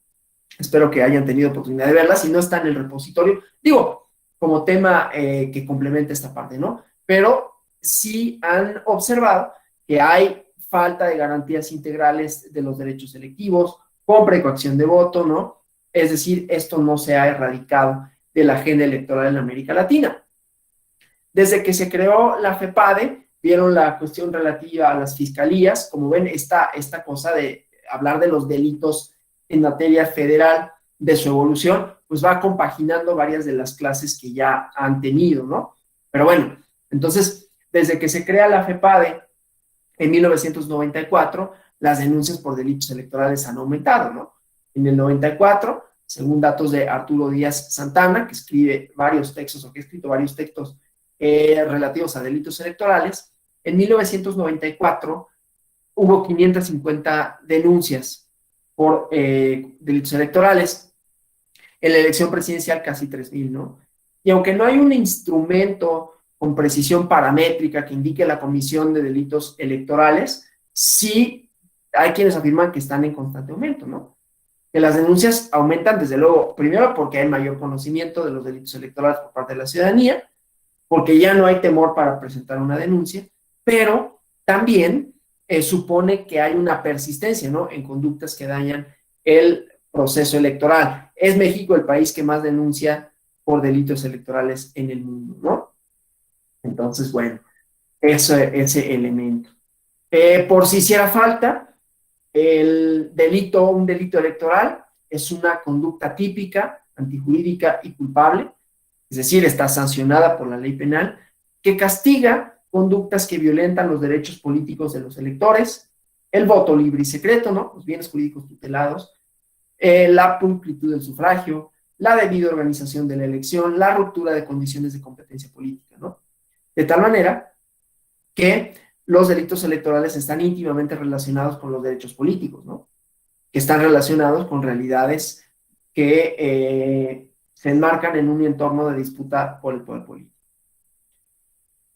Espero que hayan tenido oportunidad de verla. Si no está en el repositorio, digo, como tema que complementa esta parte, ¿no? Pero sí han observado que hay falta de garantías integrales de los derechos electivos, compra y coacción de voto, ¿no? Es decir, esto no se ha erradicado de la agenda electoral en América Latina. Desde que se creó la FEPADE, vieron la cuestión relativa a las fiscalías, como ven, esta cosa de hablar de los delitos en materia federal, de su evolución, pues va compaginando varias de las clases que ya han tenido, ¿no? Pero bueno, entonces, desde que se crea la FEPADE en 1994, las denuncias por delitos electorales han aumentado, ¿no? En el 94, según datos de Arturo Díaz Santana, que escribe varios textos, o que ha escrito varios textos relativos a delitos electorales, en 1994 hubo 550 denuncias por delitos electorales. En la elección presidencial casi 3,000, ¿no? Y aunque no hay un instrumento con precisión paramétrica que indique la comisión de delitos electorales, sí hay quienes afirman que están en constante aumento, ¿no? Que las denuncias aumentan, desde luego, primero porque hay mayor conocimiento de los delitos electorales por parte de la ciudadanía, porque ya no hay temor para presentar una denuncia, pero también supone que hay una persistencia, ¿no? En conductas que dañan el proceso electoral. Es México el país que más denuncia por delitos electorales en el mundo, ¿no? Entonces, bueno, ese elemento. Por si hiciera falta, un delito electoral es una conducta típica, antijurídica y culpable, es decir, está sancionada por la ley penal, que castiga conductas que violentan los derechos políticos de los electores, el voto libre y secreto, ¿no? Los bienes jurídicos tutelados, la pulcritud del sufragio, la debida organización de la elección, la ruptura de condiciones de competencia política, ¿no? De tal manera que los delitos electorales están íntimamente relacionados con los derechos políticos, ¿no? Que están relacionados con realidades que se enmarcan en un entorno de disputa por el poder político.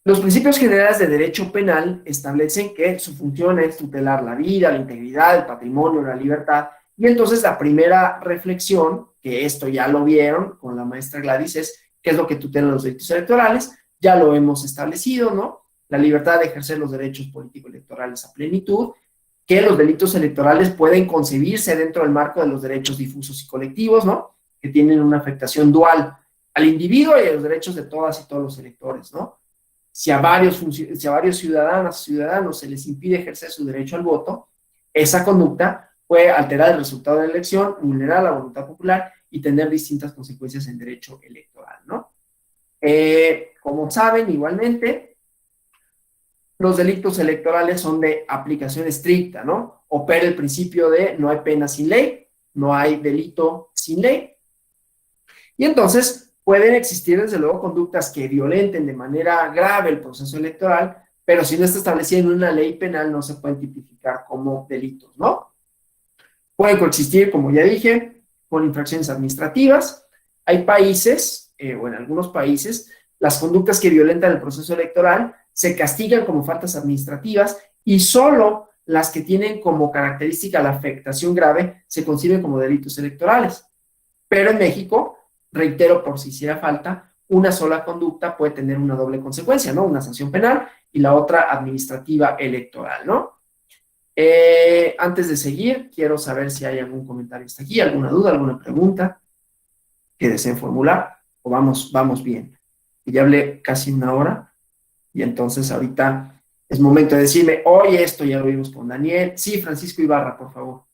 Los principios generales de derecho penal establecen que su función es tutelar la vida, la integridad, el patrimonio, la libertad. Y entonces la primera reflexión, que esto ya lo vieron con la maestra Gladys, es qué es lo que tutelan los delitos electorales. Ya lo hemos establecido, ¿no? La libertad de ejercer los derechos político-electorales a plenitud, que los delitos electorales pueden concebirse dentro del marco de los derechos difusos y colectivos, ¿no? Que tienen una afectación dual al individuo y a los derechos de todas y todos los electores, ¿no? Si a varios ciudadanos se les impide ejercer su derecho al voto, esa conducta puede alterar el resultado de la elección, vulnerar la voluntad popular y tener distintas consecuencias en derecho electoral, ¿no? Como saben, igualmente, los delitos electorales son de aplicación estricta, ¿no? Opera el principio de no hay pena sin ley, no hay delito sin ley. Y entonces pueden existir, desde luego, conductas que violenten de manera grave el proceso electoral, pero si no está establecida en una ley penal, no se pueden tipificar como delitos, ¿no? Pueden coexistir, como ya dije, con infracciones administrativas. Hay países, o en algunos países, las conductas que violentan el proceso electoral se castigan como faltas administrativas y solo las que tienen como característica la afectación grave se conciben como delitos electorales. Pero en México, reitero por si hiciera falta, una sola conducta puede tener una doble consecuencia, ¿no? Una sanción penal y la otra administrativa electoral, ¿no? Antes de seguir, quiero saber si hay algún comentario hasta aquí, alguna duda, alguna pregunta que deseen formular, o vamos bien. Y ya hablé casi una hora, y entonces ahorita es momento de decirme, oye, esto ya lo vimos con Daniel. Sí, Francisco Ibarra, por favor.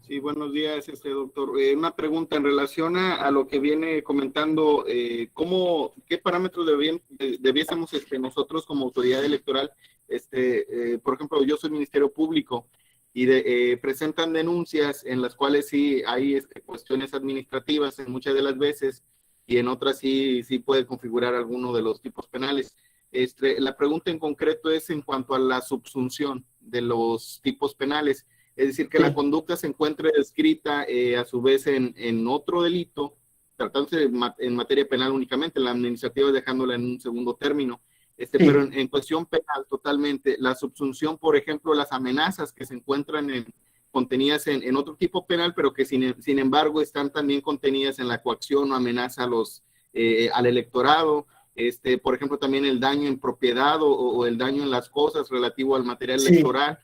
Sí, buenos días, doctor. Una pregunta en relación a lo que viene comentando, ¿qué parámetros debiésemos nosotros como autoridad electoral? Por ejemplo, yo soy Ministerio Público y presentan denuncias en las cuales sí hay cuestiones administrativas en muchas de las veces y en otras sí puede configurar alguno de los tipos penales. La pregunta en concreto es en cuanto a la subsunción de los tipos penales. Es decir, que la conducta se encuentre descrita a su vez en otro delito, tratándose en materia penal únicamente, la administrativa dejándola en un segundo término. Pero en cuestión penal totalmente, la subsunción, por ejemplo, las amenazas que se encuentran contenidas en otro tipo penal, pero que sin embargo están también contenidas en la coacción o amenaza al electorado. Por ejemplo, también el daño en propiedad o el daño en las cosas relativo al material electoral.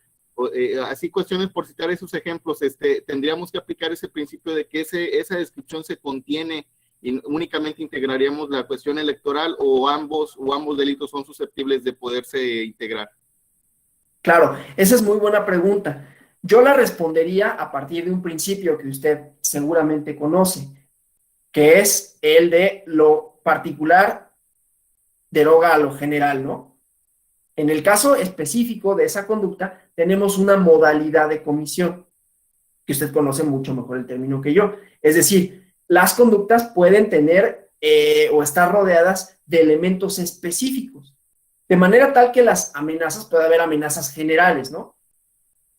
Así cuestiones, por citar esos ejemplos, tendríamos que aplicar ese principio de que esa descripción se contiene y únicamente integraríamos la cuestión electoral o ambos delitos son susceptibles de poderse integrar.
Claro, esa es muy buena pregunta. Yo la respondería a partir de un principio que usted seguramente conoce, que es el de lo particular deroga a lo general, ¿no? En el caso específico de esa conducta, tenemos una modalidad de comisión, que usted conoce mucho mejor el término que yo. Es decir, las conductas pueden tener o estar rodeadas de elementos específicos, de manera tal que las amenazas, puede haber amenazas generales, ¿no?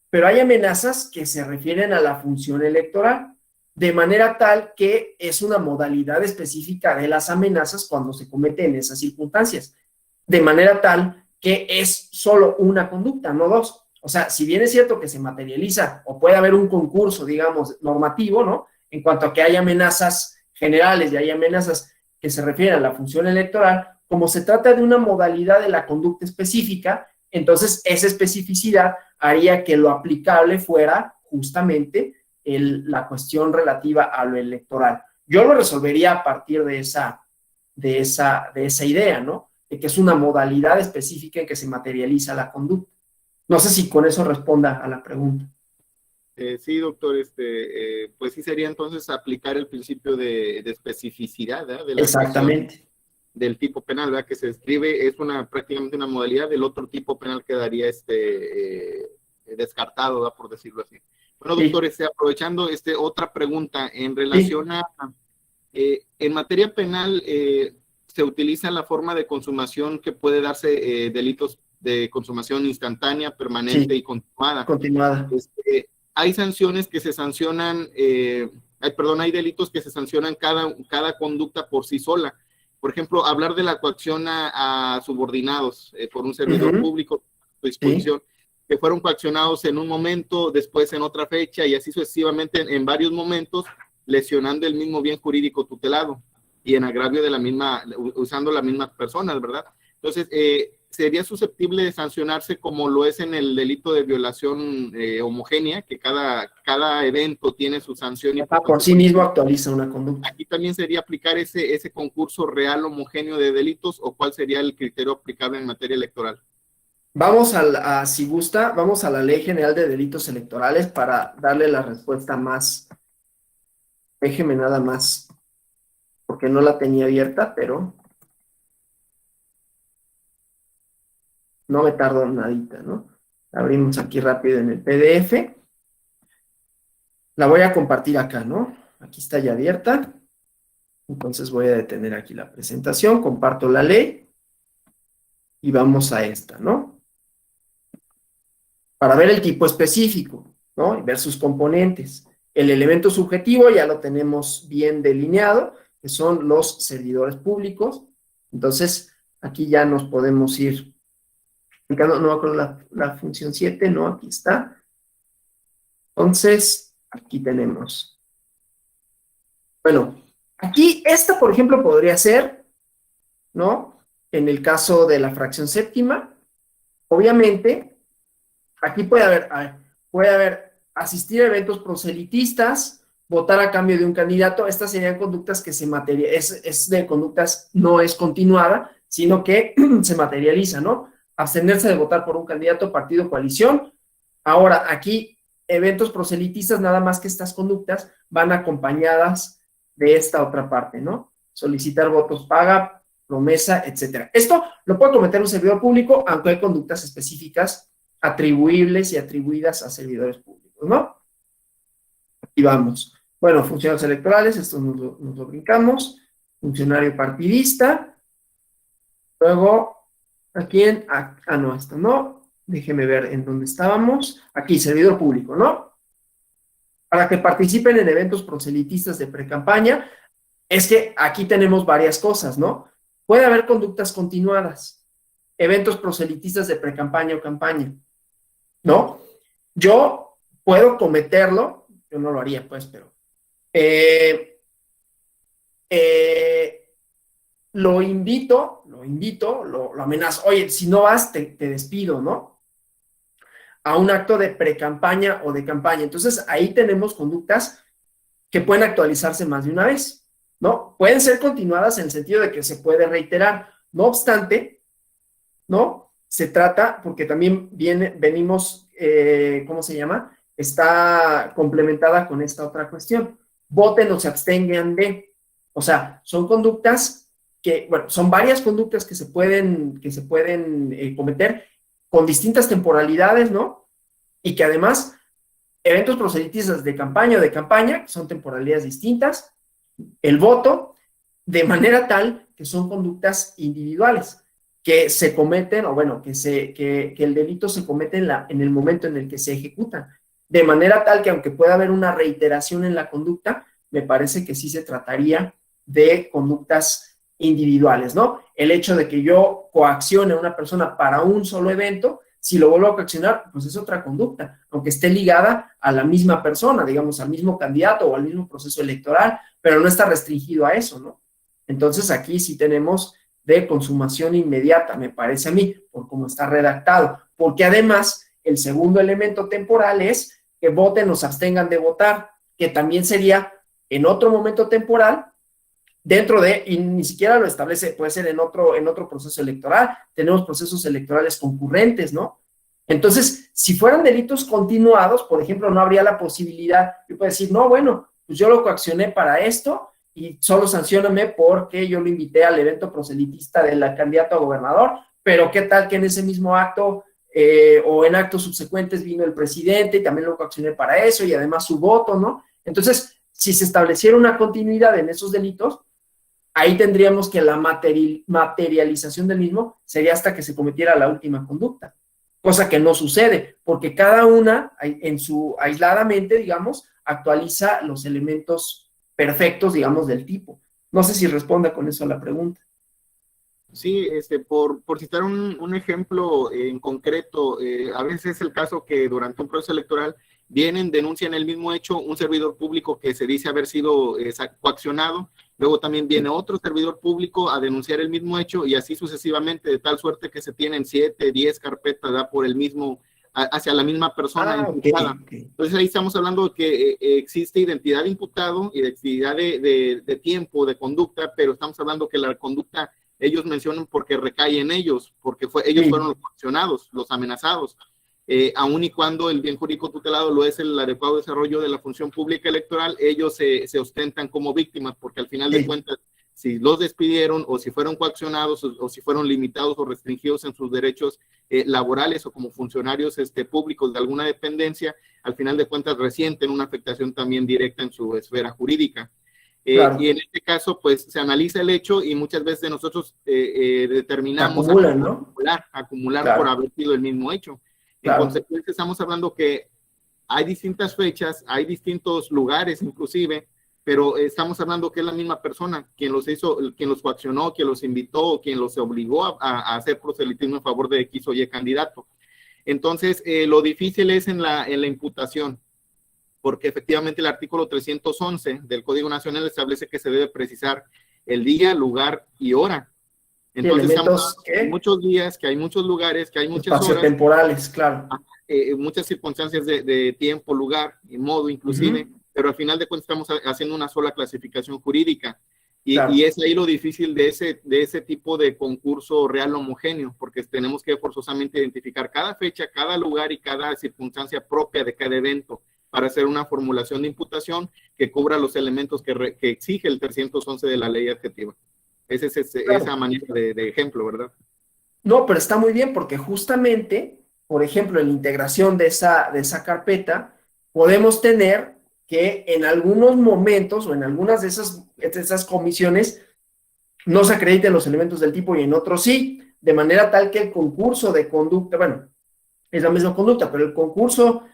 Pero hay amenazas que se refieren a la función electoral, de manera tal que es una modalidad específica de las amenazas cuando se cometen esas circunstancias, de manera tal que es solo una conducta, no dos. O sea, si bien es cierto que se materializa o puede haber un concurso, digamos, normativo, ¿no? En cuanto a que hay amenazas generales y hay amenazas que se refieren a la función electoral, como se trata de una modalidad de la conducta específica, entonces esa especificidad haría que lo aplicable fuera justamente la cuestión relativa a lo electoral. Yo lo resolvería a partir de esa idea, ¿no? De que es una modalidad específica en que se materializa la conducta. No sé si con eso responda a la pregunta.
Sí, doctor, pues sí sería entonces aplicar el principio de especificidad, ¿eh? De la
Exactamente.
Del tipo penal, ¿verdad? Que se describe, es prácticamente una modalidad, del otro tipo penal quedaría descartado, ¿verdad? Por decirlo así. Bueno, doctor, aprovechando otra pregunta en relación a, en materia penal, se utiliza la forma de consumación que puede darse delitos de consumación instantánea, permanente y continuada. Hay sanciones que se sancionan, hay delitos que se sancionan cada conducta por sí sola. Por ejemplo, hablar de la coacción a subordinados por un servidor público a su disposición, que fueron coaccionados en un momento, después en otra fecha y así sucesivamente en varios momentos, lesionando el mismo bien jurídico tutelado y en agravio de usando las mismas personas, ¿verdad? Entonces, sería susceptible de sancionarse como lo es en el delito de violación homogénea, que cada evento tiene su sanción. Y
por sí mismo actualiza una conducta.
Aquí también sería aplicar ese concurso real homogéneo de delitos, o cuál sería el criterio aplicable en materia electoral.
Vamos si gusta, vamos a la Ley General de Delitos Electorales para darle la respuesta más. Déjeme nada más, porque no la tenía abierta, pero no me tardo nadita, ¿no? La abrimos aquí rápido en el PDF. La voy a compartir acá, ¿no? Aquí está ya abierta. Entonces voy a detener aquí la presentación, comparto la ley y vamos a esta, ¿no? Para ver el tipo específico, ¿no? Y ver sus componentes. El elemento subjetivo ya lo tenemos bien delineado, que son los servidores públicos. Entonces, aquí ya nos podemos ir aplicando, no me acuerdo la función 7, ¿no? Aquí está. Entonces, aquí tenemos. Bueno, aquí esta, por ejemplo, podría ser, ¿no? En el caso de la fracción séptima, obviamente, aquí puede haber asistir a eventos proselitistas, votar a cambio de un candidato. Estas serían conductas que es de conductas, no es continuada, sino que se materializa, ¿no? Abstenerse de votar por un candidato, partido, coalición. Ahora, aquí, eventos proselitistas, nada más que estas conductas van acompañadas de esta otra parte, ¿no? Solicitar votos paga, promesa, etcétera. Esto lo puede cometer un servidor público, aunque hay conductas específicas atribuibles y atribuidas a servidores públicos, ¿no? Y vamos. Bueno, funcionarios electorales, esto nos lo brincamos. Funcionario partidista. Luego, ¿a quién? No, esto no. Déjeme ver en dónde estábamos. Aquí, servidor público, ¿no? Para que participen en eventos proselitistas de precampaña, es que aquí tenemos varias cosas, ¿no? Puede haber conductas continuadas, eventos proselitistas de precampaña o campaña, ¿no? Yo puedo cometerlo, yo no lo haría, pues, pero lo invito, lo amenazo, oye, si no vas, te despido, ¿no? A un acto de precampaña o de campaña. Entonces, ahí tenemos conductas que pueden actualizarse más de una vez, ¿no? Pueden ser continuadas en el sentido de que se puede reiterar. No obstante, ¿no? Se trata, porque también venimos, ¿cómo se llama? Está complementada con esta otra cuestión. Voten o se abstengan de. O sea, son conductas que, bueno, son varias conductas que se pueden cometer con distintas temporalidades, ¿no? Y que además, eventos proselitistas de campaña o de campaña, son temporalidades distintas, el voto, de manera tal que son conductas individuales, que se cometen, o bueno, que el delito se comete en el momento en el que se ejecuta, de manera tal que aunque pueda haber una reiteración en la conducta, me parece que sí se trataría de conductas individuales, ¿no? El hecho de que yo coaccione a una persona para un solo evento, si lo vuelvo a coaccionar, pues es otra conducta, aunque esté ligada a la misma persona, digamos, al mismo candidato o al mismo proceso electoral, pero no está restringido a eso, ¿no? Entonces aquí sí tenemos de consumación inmediata, me parece a mí, por cómo está redactado, porque además el segundo elemento temporal es que voten o se abstengan de votar, que también sería en otro momento temporal, dentro de, y ni siquiera lo establece, puede ser en otro proceso electoral, tenemos procesos electorales concurrentes, ¿no? Entonces, si fueran delitos continuados, por ejemplo, no habría la posibilidad, yo puedo decir, no, bueno, pues yo lo coaccioné para esto y solo sancióname porque yo lo invité al evento proselitista del candidato a gobernador, pero qué tal que en ese mismo acto o en actos subsecuentes vino el presidente y también lo coaccioné para eso y además su voto, ¿no? Entonces, si se estableciera una continuidad en esos delitos, ahí tendríamos que la materialización del mismo sería hasta que se cometiera la última conducta, cosa que no sucede, porque cada una, aisladamente, digamos, actualiza los elementos perfectos, digamos, del tipo. No sé si responda con eso a la pregunta.
Sí, por citar un ejemplo en concreto, a veces es el caso que durante un proceso electoral denuncian el mismo hecho un servidor público que se dice haber sido coaccionado, luego también viene otro servidor público a denunciar el mismo hecho y así sucesivamente, de tal suerte que se tienen 7, 10 carpetas por el mismo, hacia la misma persona imputada. Okay. Entonces ahí estamos hablando de que existe identidad de imputado, identidad de tiempo, de conducta, pero estamos hablando que la conducta ellos mencionan porque recae en ellos, porque ellos fueron los coaccionados, los amenazados, aun y cuando el bien jurídico tutelado lo es el adecuado desarrollo de la función pública electoral, ellos se ostentan como víctimas, porque al final de cuentas, si los despidieron o si fueron coaccionados o si fueron limitados o restringidos en sus derechos laborales o como funcionarios públicos de alguna dependencia, al final de cuentas resienten una afectación también directa en su esfera jurídica. Claro. Y en este caso, pues se analiza el hecho y muchas veces nosotros determinamos acumular claro. Por haber sido el mismo hecho. Claro. En consecuencia, estamos hablando que hay distintas fechas, hay distintos lugares inclusive, pero estamos hablando que es la misma persona quien los hizo, quien los coaccionó, quien los invitó, quien los obligó a hacer proselitismo en favor de X o Y candidato. Entonces, lo difícil es en la imputación, porque efectivamente el artículo 311 del Código Nacional establece que se debe precisar el día, lugar y hora Entonces,
elementos
que hay muchos días, que hay muchos lugares, que hay muchas horas.
Espaciotemporales, claro.
Muchas circunstancias de tiempo, lugar y modo inclusive, pero al final de cuentas estamos haciendo una sola clasificación jurídica. Claro. Y es ahí lo difícil de ese tipo de concurso real homogéneo, porque tenemos que forzosamente identificar cada fecha, cada lugar y cada circunstancia propia de cada evento para hacer una formulación de imputación que cubra los elementos que exige el 311 de la ley adjetiva. Esa es claro. Esa manera de ejemplo, ¿verdad?
No, pero está muy bien porque justamente, por ejemplo, en la integración de esa carpeta, podemos tener que en algunos momentos o en algunas de esas comisiones no se acrediten los elementos del tipo y en otros sí, de manera tal que el concurso de conducta, bueno, es la misma conducta, pero el concurso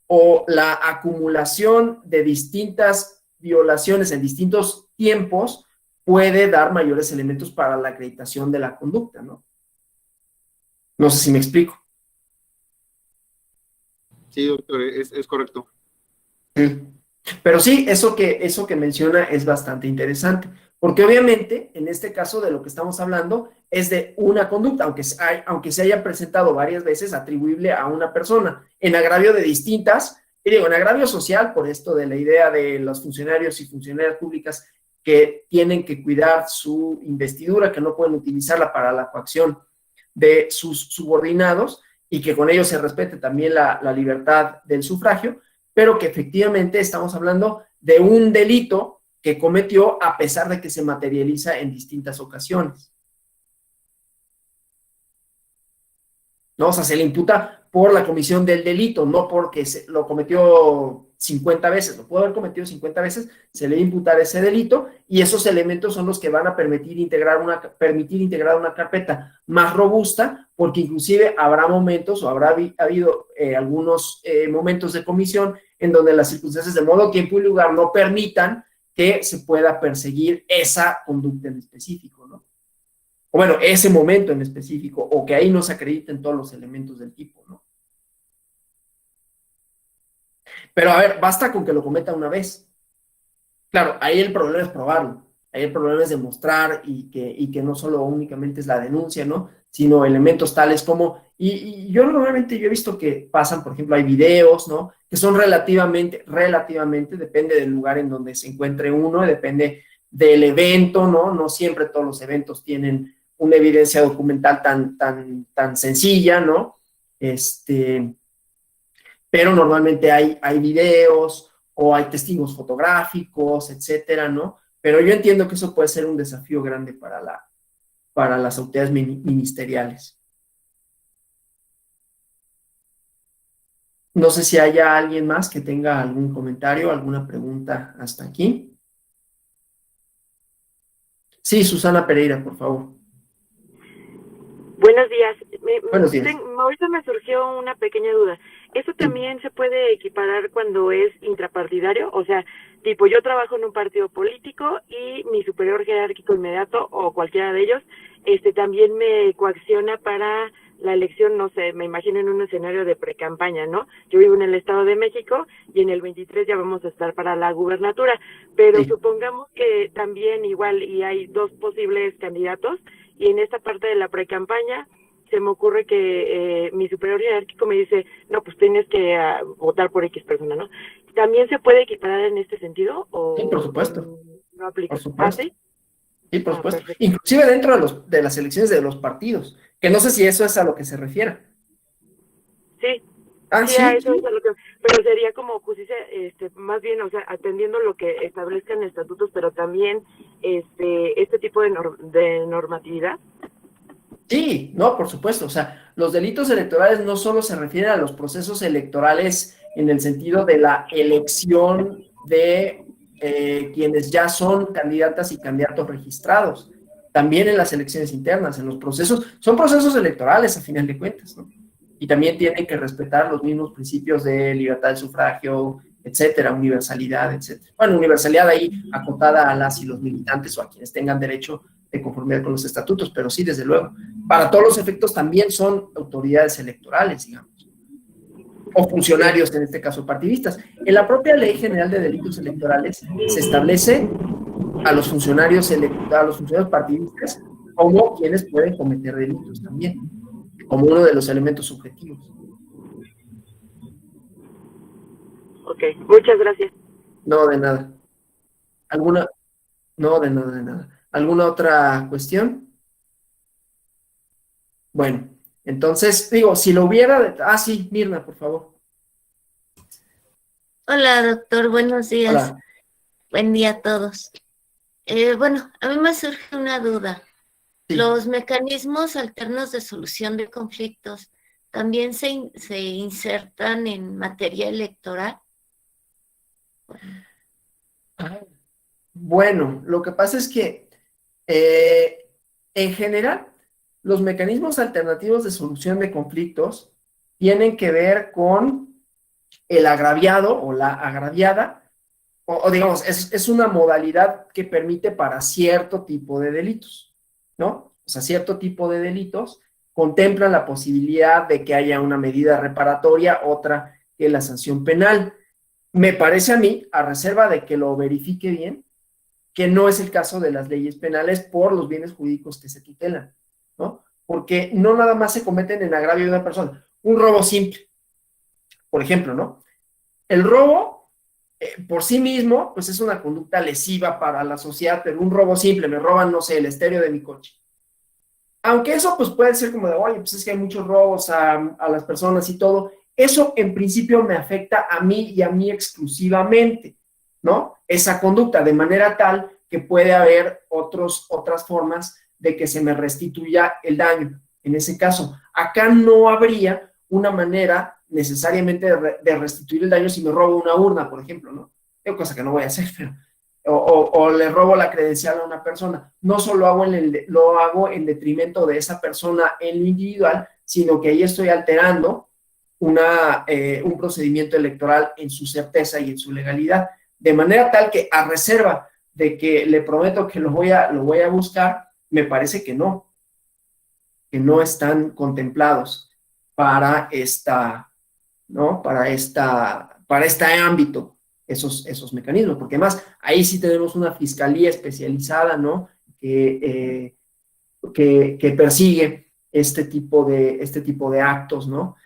o la acumulación de distintas violaciones en distintos tiempos puede dar mayores elementos para la acreditación de la conducta, ¿no? No sé si me explico.
Sí, doctor, es correcto.
Sí. Pero sí, eso que menciona es bastante interesante, porque obviamente, en este caso de lo que estamos hablando, es de una conducta, aunque se haya presentado varias veces atribuible a una persona, en agravio de distintas, y digo, en agravio social, por esto de la idea de los funcionarios y funcionarias públicas que tienen que cuidar su investidura, que no pueden utilizarla para la coacción de sus subordinados, y que con ello se respete también la libertad del sufragio, pero que efectivamente estamos hablando de un delito que cometió a pesar de que se materializa en distintas ocasiones. ¿No? O sea, se le imputa por la comisión del delito, no porque lo cometió 50 veces, lo pudo haber cometido 50 veces, se le va a imputar ese delito y esos elementos son los que van a permitir integrar una carpeta más robusta, porque inclusive habrá momentos o habrá habido algunos momentos de comisión en donde las circunstancias de modo, tiempo y lugar no permitan que se pueda perseguir esa conducta en específico, ¿no? O bueno, ese momento en específico, o que ahí no se acrediten todos los elementos del tipo, ¿no? Pero a ver, basta con que lo cometa una vez. Claro, ahí el problema es probarlo, ahí el problema es demostrar y que no solo únicamente es la denuncia, ¿no? Sino elementos tales como, y yo normalmente yo he visto que pasan, por ejemplo, hay videos, ¿no? Que son relativamente, depende del lugar en donde se encuentre uno, depende del evento, ¿no? No siempre todos los eventos tienen una evidencia documental tan sencilla, ¿no? Pero normalmente hay videos o hay testigos fotográficos, etcétera, ¿no? Pero yo entiendo que eso puede ser un desafío grande para las autoridades ministeriales. No sé si haya alguien más que tenga algún comentario, alguna pregunta hasta aquí. Sí, Susana Pereira, por favor.
Buenos días.
Buenos días.
Ahorita me surgió una pequeña duda. ¿Eso también se puede equiparar cuando es intrapartidario? O sea, tipo, yo trabajo en un partido político y mi superior jerárquico inmediato o cualquiera de ellos también me coacciona para la elección, no sé, me imagino en un escenario de precampaña, ¿no? Yo vivo en el Estado de México y en el 23 ya vamos a estar para la gubernatura, pero sí. Supongamos que también igual y hay dos posibles candidatos y en esta parte de la precampaña se me ocurre que mi superior jerárquico me dice, no, pues tienes que votar por X persona, ¿no? ¿También se puede equiparar en este sentido? ¿O
sí, por supuesto.
No aplica?
Por supuesto.
¿Sí?
Sí, por supuesto. Perfecto. Inclusive dentro de las elecciones de los partidos, que no sé si eso es a lo que se refiere.
Sí.
Sí,
a eso es a lo que... Pero sería como justicia, más bien, o sea, atendiendo lo que establezcan estatutos, pero también este tipo de normatividad.
Sí, no, por supuesto. O sea, los delitos electorales no solo se refieren a los procesos electorales en el sentido de la elección de quienes ya son candidatas y candidatos registrados, también en las elecciones internas, en los procesos, son procesos electorales a final de cuentas, ¿no? Y también tienen que respetar los mismos principios de libertad de sufragio, etcétera, universalidad, etcétera. Bueno, universalidad ahí acotada a las y los militantes o a quienes tengan derecho de conformidad con los estatutos, pero sí, desde luego, para todos los efectos también son autoridades electorales, digamos, o funcionarios, en este caso partidistas. En la propia Ley General de Delitos Electorales se establece a los funcionarios partidistas como quienes pueden cometer delitos también, como uno de los elementos subjetivos.
Ok, muchas gracias.
No, de nada. ¿Alguna? No, de nada, de nada. ¿Alguna otra cuestión? Bueno, entonces, digo, si lo hubiera... Ah, sí, Mirna, por favor.
Hola, doctor, buenos días.
Hola.
Buen día a todos. Bueno, a mí me surge una duda.
Sí.
¿Los mecanismos alternos de solución de conflictos también se insertan en materia electoral?
Bueno, lo que pasa es que en general los mecanismos alternativos de solución de conflictos tienen que ver con el agraviado o la agraviada, o digamos, es una modalidad que permite para cierto tipo de delitos, ¿no? O sea, cierto tipo de delitos contemplan la posibilidad de que haya una medida reparatoria, otra que la sanción penal. Me parece a mí, a reserva de que lo verifique bien, que no es el caso de las leyes penales por los bienes jurídicos que se tutelan, ¿no? Porque no nada más se cometen en agravio de una persona. Un robo simple, por ejemplo, ¿no? El robo, por sí mismo, pues es una conducta lesiva para la sociedad, pero un robo simple, me roban, no sé, el estéreo de mi coche. Aunque eso pues puede ser como de, oye, pues es que hay muchos robos a las personas y todo, eso en principio me afecta a mí y a mí exclusivamente, ¿no? Esa conducta, de manera tal que puede haber otras formas de que se me restituya el daño. En ese caso, acá no habría una manera necesariamente de restituir el daño si me robo una urna, por ejemplo, ¿no? Es cosa que no voy a hacer, pero... O le robo la credencial a una persona. No solo lo hago en detrimento de esa persona en lo individual, sino que ahí estoy alterando un procedimiento electoral en su certeza y en su legalidad, de manera tal que a reserva de que le prometo que lo voy a buscar, me parece que no están contemplados para ¿no? Para este ámbito esos mecanismos, porque además ahí sí tenemos una fiscalía especializada, ¿no? Que persigue este tipo de actos, ¿no?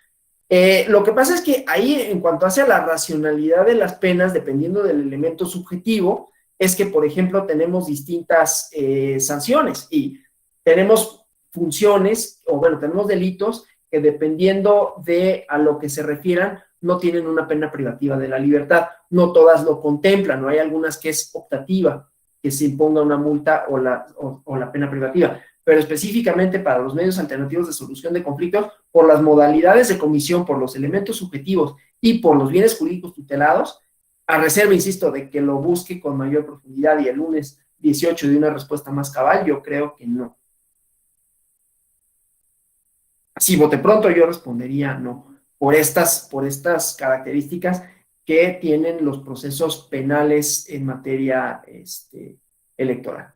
Lo que pasa es que ahí, en cuanto hace a la racionalidad de las penas, dependiendo del elemento subjetivo, es que, por ejemplo, tenemos distintas sanciones y tenemos funciones, o bueno, tenemos delitos que dependiendo de a lo que se refieran, no tienen una pena privativa de la libertad. No todas lo contemplan, ¿no? Hay algunas que es optativa, que se imponga una multa o la pena privativa. Pero específicamente para los medios alternativos de solución de conflictos, por las modalidades de comisión, por los elementos subjetivos y por los bienes jurídicos tutelados, a reserva, insisto, de que lo busque con mayor profundidad y el lunes 18 de una respuesta más cabal, yo creo que no. Así, bote pronto, yo respondería no, por estas características que tienen los procesos penales en materia electoral.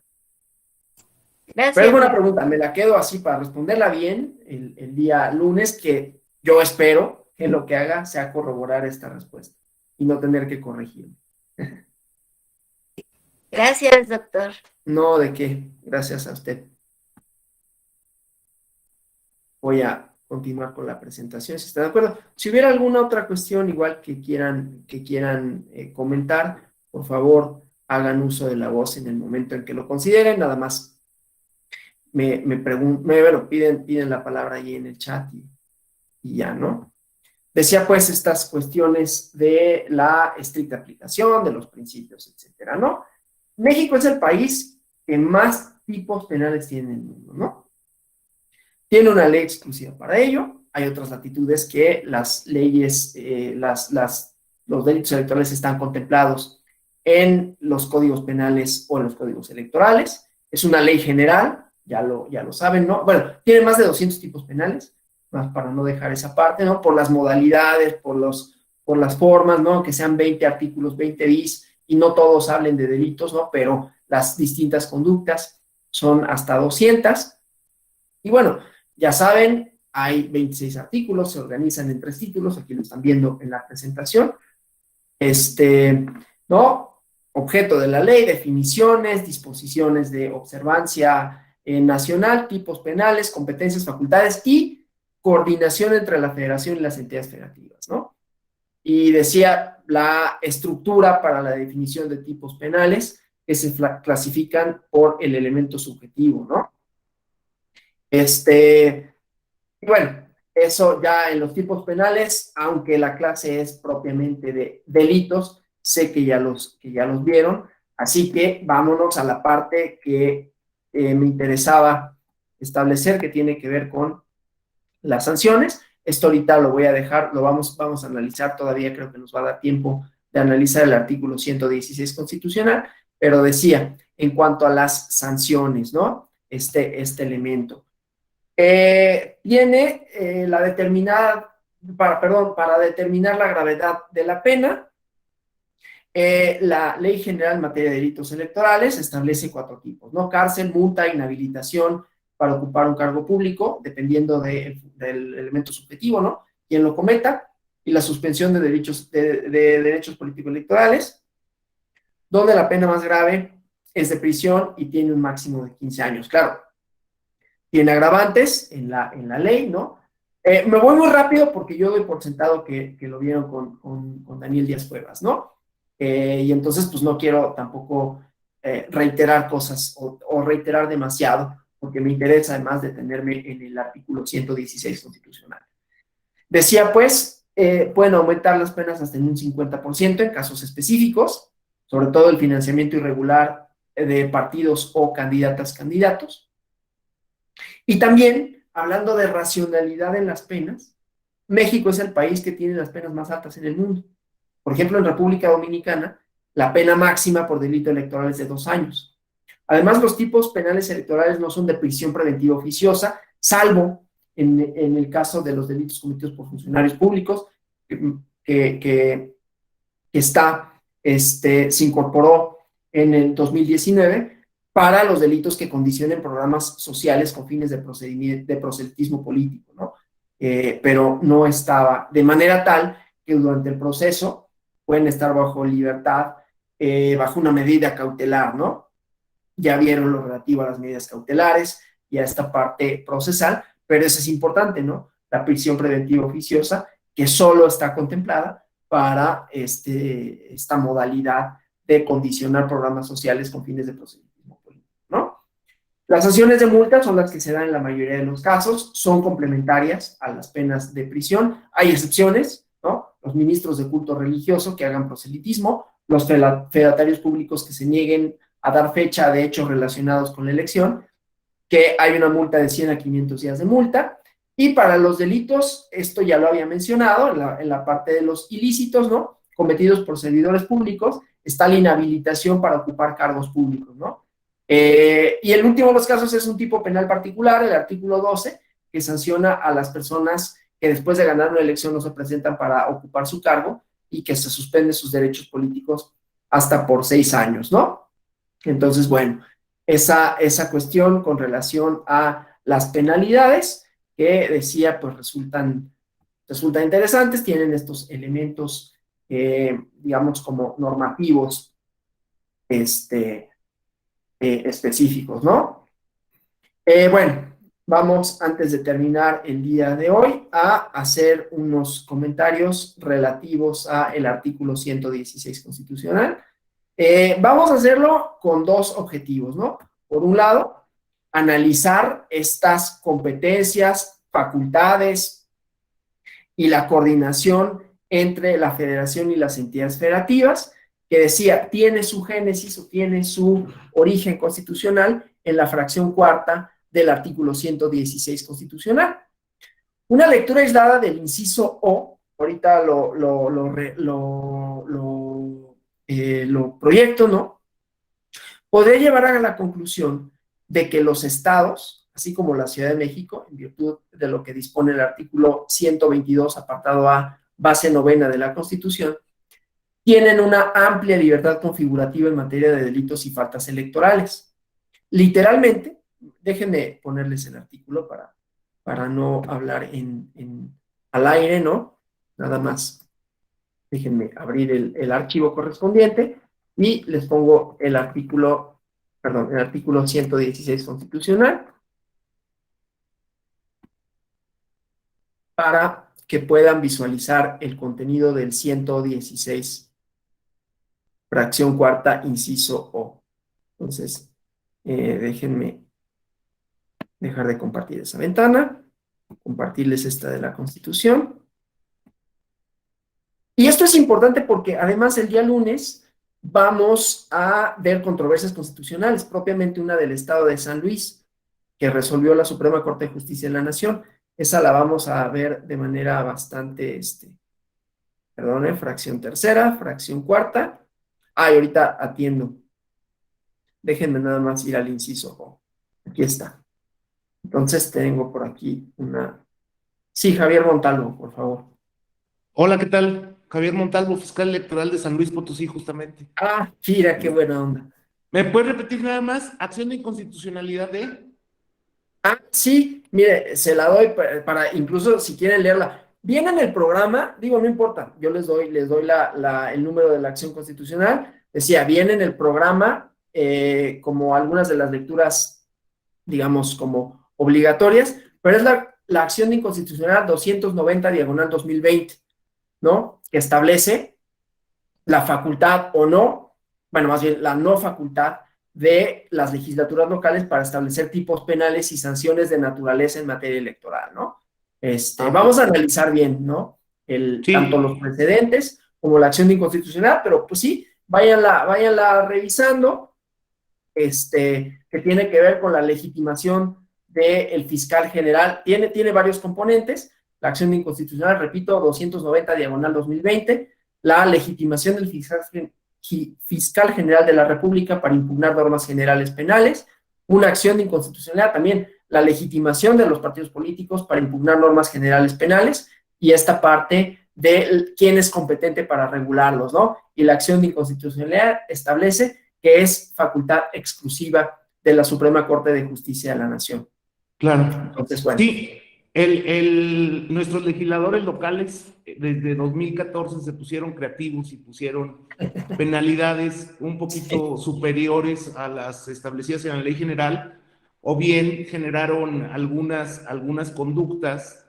Gracias.
Pero alguna pregunta, me la quedo así para responderla bien el día lunes, que yo espero que lo que haga sea corroborar esta respuesta y no tener que corregirme.
Gracias, doctor.
No, ¿de qué? Gracias a usted. Voy a continuar con la presentación, si está de acuerdo. Si hubiera alguna otra cuestión igual que quieran comentar, por favor, hagan uso de la voz en el momento en que lo consideren. Nada más piden la palabra ahí en el chat y ya, ¿no? Decía pues estas cuestiones de la estricta aplicación, de los principios, etcétera, ¿no? México es el país que más tipos penales tiene en el mundo, ¿no? Tiene una ley exclusiva para ello. Hay otras latitudes que las leyes, los delitos electorales están contemplados en los códigos penales o en los códigos electorales. Es una ley general, ya lo saben, ¿no? Bueno, tiene más de 200 tipos penales, más para no dejar esa parte, ¿no? Por las modalidades, por las formas, ¿no? Que sean 20 artículos, 20 bis, y no todos hablen de delitos, ¿no? Pero las distintas conductas son hasta 200. Y bueno, ya saben, hay 26 artículos, se organizan en 3 títulos, aquí lo están viendo en la presentación. ¿No? Objeto de la ley, definiciones, disposiciones de observancia, nacional, tipos penales, competencias, facultades y coordinación entre la federación y las entidades federativas, ¿no? Y decía la estructura para la definición de tipos penales que se clasifican por el elemento subjetivo, ¿no? Bueno, eso ya en los tipos penales, aunque la clase es propiamente de delitos, sé que ya los vieron, así que vámonos a la parte que me interesaba establecer, que tiene que ver con las sanciones. Esto ahorita lo voy a dejar, lo vamos a analizar todavía, creo que nos va a dar tiempo de analizar el artículo 116 constitucional, pero decía, en cuanto a las sanciones, ¿no? Este elemento. Tiene la determinada, para determinar la gravedad de la pena, la Ley General en materia de delitos electorales establece 4 tipos, ¿no? Cárcel, multa, inhabilitación para ocupar un cargo público, dependiendo del elemento subjetivo, ¿no? Quien lo cometa, y la suspensión de derechos políticos electorales, donde la pena más grave es de prisión y tiene un máximo de 15 años. Claro, tiene agravantes en la ley, ¿no? Me voy muy rápido porque yo doy por sentado que lo vieron con Daniel Díaz Cuevas, ¿no? Y entonces, pues no quiero tampoco reiterar cosas o reiterar demasiado, porque me interesa además detenerme en el artículo 116 constitucional. Decía, pues, pueden aumentar las penas hasta en un 50% en casos específicos, sobre todo el financiamiento irregular de partidos o candidatos. Y también, hablando de racionalidad en las penas, México es el país que tiene las penas más altas en el mundo. Por ejemplo, en República Dominicana, la pena máxima por delito electoral es de 2 años. Además, los tipos penales electorales no son de prisión preventiva oficiosa, salvo en el caso de los delitos cometidos por funcionarios públicos, que se incorporó en el 2019 para los delitos que condicionen programas sociales con fines de proselitismo político, ¿no? Pero no estaba, de manera tal que durante el proceso pueden estar bajo libertad, bajo una medida cautelar, ¿no? Ya vieron lo relativo a las medidas cautelares y a esta parte procesal, pero eso es importante, ¿no? La prisión preventiva oficiosa, que solo está contemplada para esta modalidad de condicionar programas sociales con fines de proselitismo político, ¿no? Las sanciones de multa son las que se dan en la mayoría de los casos, son complementarias a las penas de prisión. Hay excepciones, ¿no? Los ministros de culto religioso que hagan proselitismo, los fedatarios públicos que se nieguen a dar fecha de hechos relacionados con la elección, que hay una multa de 100 a 500 días de multa. Y para los delitos, esto ya lo había mencionado, en la parte de los ilícitos, ¿no? Cometidos por servidores públicos, está la inhabilitación para ocupar cargos públicos, ¿no? Y el último de los casos es un tipo penal particular, el artículo 12, que sanciona a las personas que después de ganar una elección no se presentan para ocupar su cargo y que se suspenden sus derechos políticos hasta por 6 años, ¿no? Entonces, bueno, esa cuestión con relación a las penalidades que decía, pues resultan interesantes, tienen estos elementos, digamos, como normativos específicos, ¿no? Bueno, vamos, antes de terminar el día de hoy, a hacer unos comentarios relativos al artículo 116 constitucional. Vamos a hacerlo con 2 objetivos, ¿no? Por un lado, analizar estas competencias, facultades y la coordinación entre la federación y las entidades federativas, que decía, tiene su génesis o tiene su origen constitucional en la fracción 4ª del artículo 116 constitucional. Una lectura aislada del inciso O, ahorita lo proyecto, ¿no? Podría llevar a la conclusión de que los estados, así como la Ciudad de México, en virtud de lo que dispone el artículo 122, apartado A, base 9ª de la Constitución, tienen una amplia libertad configurativa en materia de delitos y faltas electorales. Literalmente, déjenme ponerles el artículo para no hablar al aire, ¿no? Nada más. Déjenme abrir el archivo correspondiente y les pongo el artículo perdón, el artículo 116 constitucional, para que puedan visualizar el contenido del 116, fracción cuarta, inciso O. Entonces, déjenme dejar de compartir esa ventana, compartirles esta de la Constitución. Y esto es importante porque además el día lunes vamos a ver controversias constitucionales, propiamente una del Estado de San Luis, que resolvió la Suprema Corte de Justicia de la Nación. Esa la vamos a ver de manera bastante, fracción tercera, fracción cuarta. Y ahorita atiendo. Déjenme nada más ir al inciso O. Aquí está. Entonces tengo por aquí una... Sí, Javier Montalvo, por favor.
Hola, ¿qué tal? Javier Montalvo, fiscal electoral de San Luis Potosí, justamente.
Mira, qué buena onda.
¿Me puedes repetir nada más? Acción de inconstitucionalidad de...
Sí, mire, se la doy para incluso si quieren leerla. Viene en el programa, digo, no importa, yo les doy el número de la acción constitucional. Decía, viene en el programa como algunas de las lecturas, digamos, como obligatorias, pero es la acción de inconstitucionalidad 290/2020, ¿no? Que establece la facultad o no, bueno, más bien la no facultad de las legislaturas locales para establecer tipos penales y sanciones de naturaleza en materia electoral, ¿no? Vamos a analizar bien, ¿no?
Sí.
Tanto los precedentes como la acción de inconstitucionalidad, pero pues sí, váyanla revisando, que tiene que ver con la legitimación del fiscal general. Tiene varios componentes. La acción de inconstitucionalidad, repito, 290/2020, la legitimación del fiscal general de la República para impugnar normas generales penales, una acción de inconstitucionalidad, también la legitimación de los partidos políticos para impugnar normas generales penales, y esta parte de quién es competente para regularlos, ¿no? Y la acción de inconstitucionalidad establece que es facultad exclusiva de la Suprema Corte de Justicia de la Nación.
Claro.
Entonces, bueno.
Sí, nuestros legisladores locales desde 2014 se pusieron creativos y pusieron penalidades un poquito superiores a las establecidas en la ley general, o bien generaron algunas conductas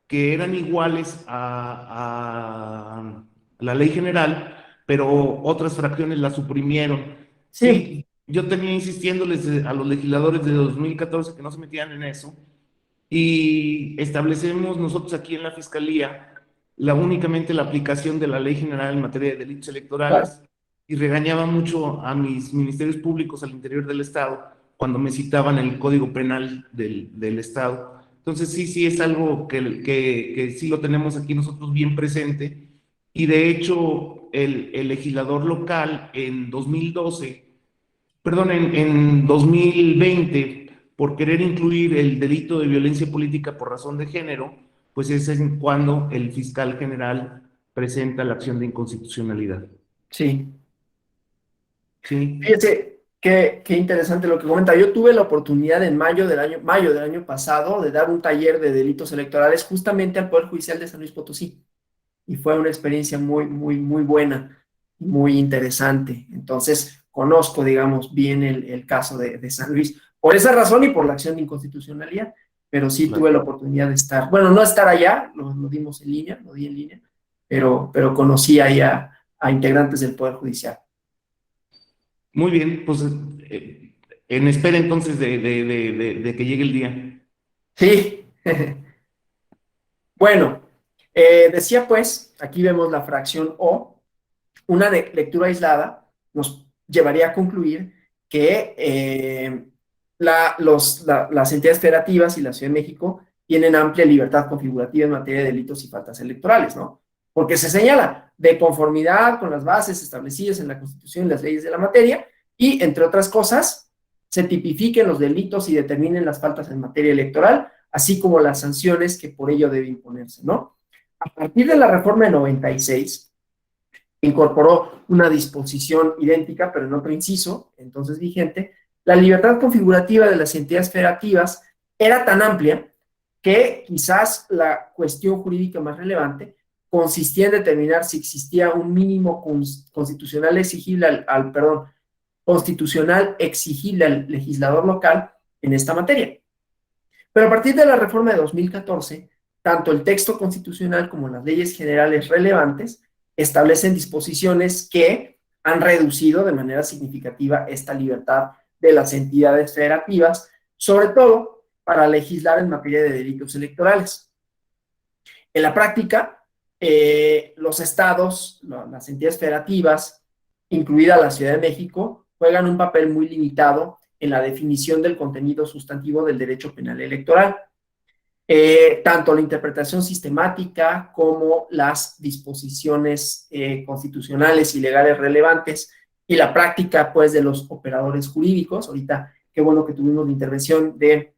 que eran iguales a la ley general, pero otras fracciones la suprimieron. Sí, yo tenía insistiéndoles a los legisladores de 2014 que no se metieran en eso, y establecemos nosotros aquí en la Fiscalía únicamente la aplicación de la Ley General en materia de delitos electorales. Claro. Y regañaba mucho a mis ministerios públicos al interior del Estado cuando me citaban el Código Penal del Estado. Entonces sí es algo que sí lo tenemos aquí nosotros bien presente, y de hecho el legislador local en 2020, por querer incluir el delito de violencia política por razón de género, pues es en cuando el fiscal general presenta la acción de inconstitucionalidad.
Sí.
Sí.
Fíjense, qué interesante lo que comenta. Yo tuve la oportunidad en mayo del año pasado de dar un taller de delitos electorales justamente al Poder Judicial de San Luis Potosí. Y fue una experiencia muy, muy, muy buena, muy interesante. Entonces, conozco, digamos, bien el caso de San Luis, por esa razón y por la acción de inconstitucionalidad, pero sí tuve la oportunidad de estar, bueno, no estar allá, lo dimos en línea, lo di en línea, pero conocí ahí a integrantes del Poder Judicial.
Muy bien, pues en espera entonces de que llegue el día.
Sí. Bueno, decía pues, aquí vemos la fracción O, una lectura aislada nos llevaría a concluir que las entidades federativas y la Ciudad de México tienen amplia libertad configurativa en materia de delitos y faltas electorales, ¿no? Porque se señala de conformidad con las bases establecidas en la Constitución y las leyes de la materia, y, entre otras cosas, se tipifiquen los delitos y determinen las faltas en materia electoral, así como las sanciones que por ello debe imponerse, ¿no? A partir de la reforma de 96, incorporó una disposición idéntica, pero en otro inciso, entonces vigente. La libertad configurativa de las entidades federativas era tan amplia que quizás la cuestión jurídica más relevante consistía en determinar si existía un mínimo constitucional exigible constitucional exigirle al legislador local en esta materia. Pero a partir de la reforma de 2014, tanto el texto constitucional como las leyes generales relevantes establecen disposiciones que han reducido de manera significativa esta libertad de las entidades federativas, sobre todo para legislar en materia de delitos electorales. En la práctica, los estados, las entidades federativas, incluida la Ciudad de México, juegan un papel muy limitado en la definición del contenido sustantivo del derecho penal electoral. Tanto la interpretación sistemática como las disposiciones constitucionales y legales relevantes y la práctica, pues, de los operadores jurídicos. Ahorita, qué bueno que tuvimos la intervención de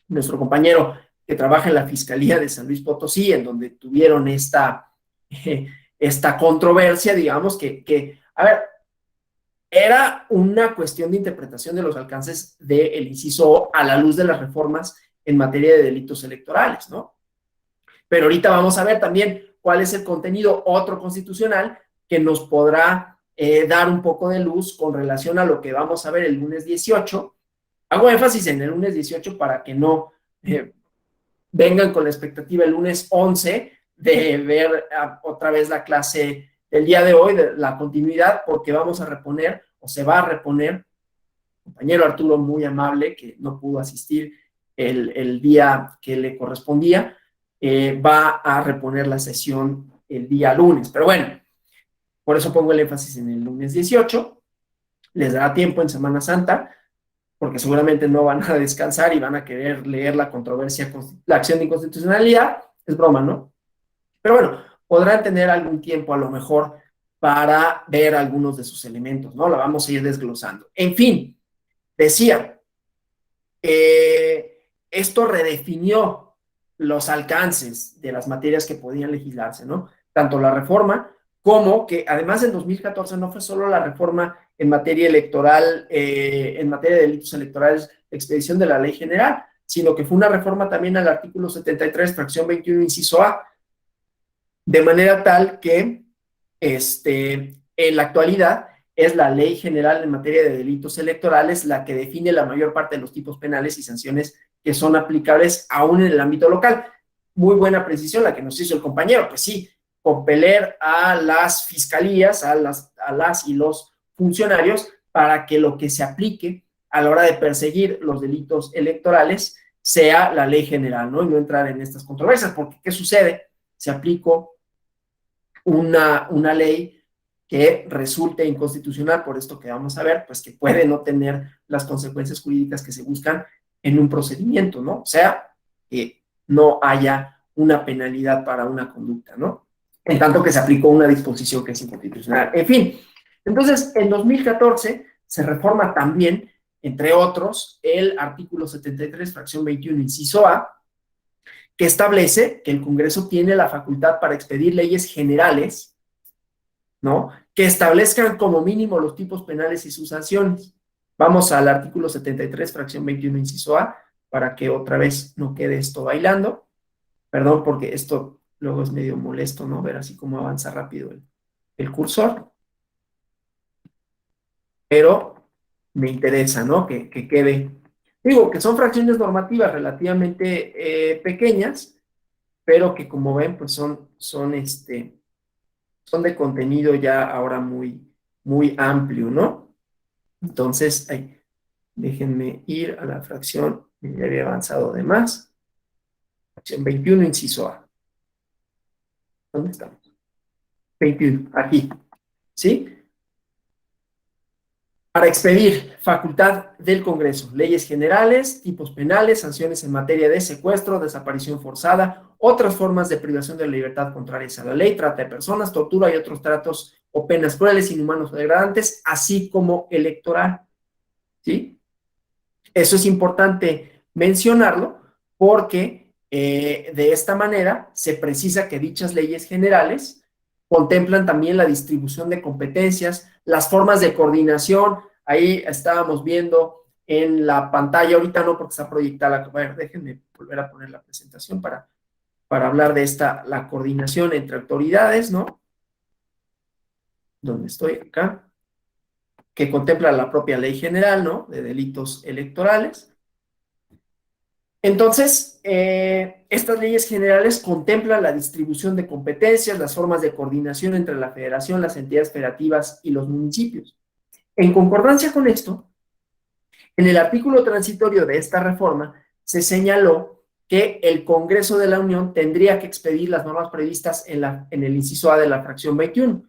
nuestro compañero que trabaja en la Fiscalía de San Luis Potosí, en donde tuvieron esta controversia, digamos, a ver, era una cuestión de interpretación de los alcances del inciso O a la luz de las reformas en materia de delitos electorales, ¿no? Pero ahorita vamos a ver también cuál es el contenido otro constitucional que nos podrá dar un poco de luz con relación a lo que vamos a ver el lunes 18. Hago énfasis en el lunes 18 para que no vengan con la expectativa el lunes 11 de ver otra vez la clase del día de hoy, de la continuidad, porque vamos a reponer, o se va a reponer, compañero Arturo, muy amable, que no pudo asistir el día que le correspondía, va a reponer la sesión el día lunes. Pero bueno, por eso pongo el énfasis en el lunes 18. Les dará tiempo en Semana Santa, porque seguramente no van a descansar y van a querer leer la controversia, la acción de inconstitucionalidad. Es broma, ¿no? Pero bueno, podrán tener algún tiempo a lo mejor para ver algunos de sus elementos, ¿no? La vamos a ir desglosando. En fin, decía, esto redefinió los alcances de las materias que podían legislarse, ¿no? Tanto la reforma como que además en 2014 no fue solo la reforma en materia electoral, en materia de delitos electorales, la expedición de la ley general, sino que fue una reforma también al artículo 73, fracción 21, inciso A, de manera tal que en la actualidad es la ley general en materia de delitos electorales la que define la mayor parte de los tipos penales y sanciones que son aplicables aún en el ámbito local. Muy buena precisión la que nos hizo el compañero, pues sí, compeler a las fiscalías, a las y los funcionarios para que lo que se aplique a la hora de perseguir los delitos electorales sea la ley general, ¿no? Y no entrar en estas controversias, porque ¿qué sucede? Se aplicó una ley que resulte inconstitucional, por esto que vamos a ver, pues que puede no tener las consecuencias jurídicas que se buscan en un procedimiento, ¿no? O sea, que no haya una penalidad para una conducta, ¿no? En tanto que se aplicó una disposición que es inconstitucional. En fin, entonces, en 2014 se reforma también, entre otros, el artículo 73, fracción 21, inciso A, que establece que el Congreso tiene la facultad para expedir leyes generales, ¿no?, que establezcan como mínimo los tipos penales y sus sanciones. Vamos al artículo 73, fracción 21, inciso A, para que otra vez no quede esto bailando. Perdón, porque esto luego es medio molesto, ¿no?, ver así cómo avanza rápido el cursor. Pero me interesa, ¿no?, que quede. Digo, que son fracciones normativas relativamente pequeñas, pero que como ven, pues son de contenido ya ahora muy, muy amplio, ¿no? Entonces, déjenme ir a la fracción, ya había avanzado de más. Fracción 21, inciso A. ¿Dónde estamos? 21, aquí, ¿sí? Para expedir facultad del Congreso, leyes generales, tipos penales, sanciones en materia de secuestro, desaparición forzada, otras formas de privación de la libertad contrarias a la ley, trata de personas, tortura y otros tratos o penas crueles, inhumanos o degradantes, así como electoral, ¿sí? Eso es importante mencionarlo porque de esta manera se precisa que dichas leyes generales contemplan también la distribución de competencias, las formas de coordinación. Ahí estábamos viendo en la pantalla, ahorita no porque está proyectada, a ver, déjenme volver a poner la presentación para hablar de la coordinación entre autoridades, ¿no? ¿Dónde estoy? Acá. que contempla la propia Ley General, ¿no?, de delitos electorales. Entonces, estas leyes generales contemplan la distribución de competencias, las formas de coordinación entre la federación, las entidades federativas y los municipios. En concordancia con esto, en el artículo transitorio de esta reforma se señaló que el Congreso de la Unión tendría que expedir las normas previstas en el inciso A de la fracción 21,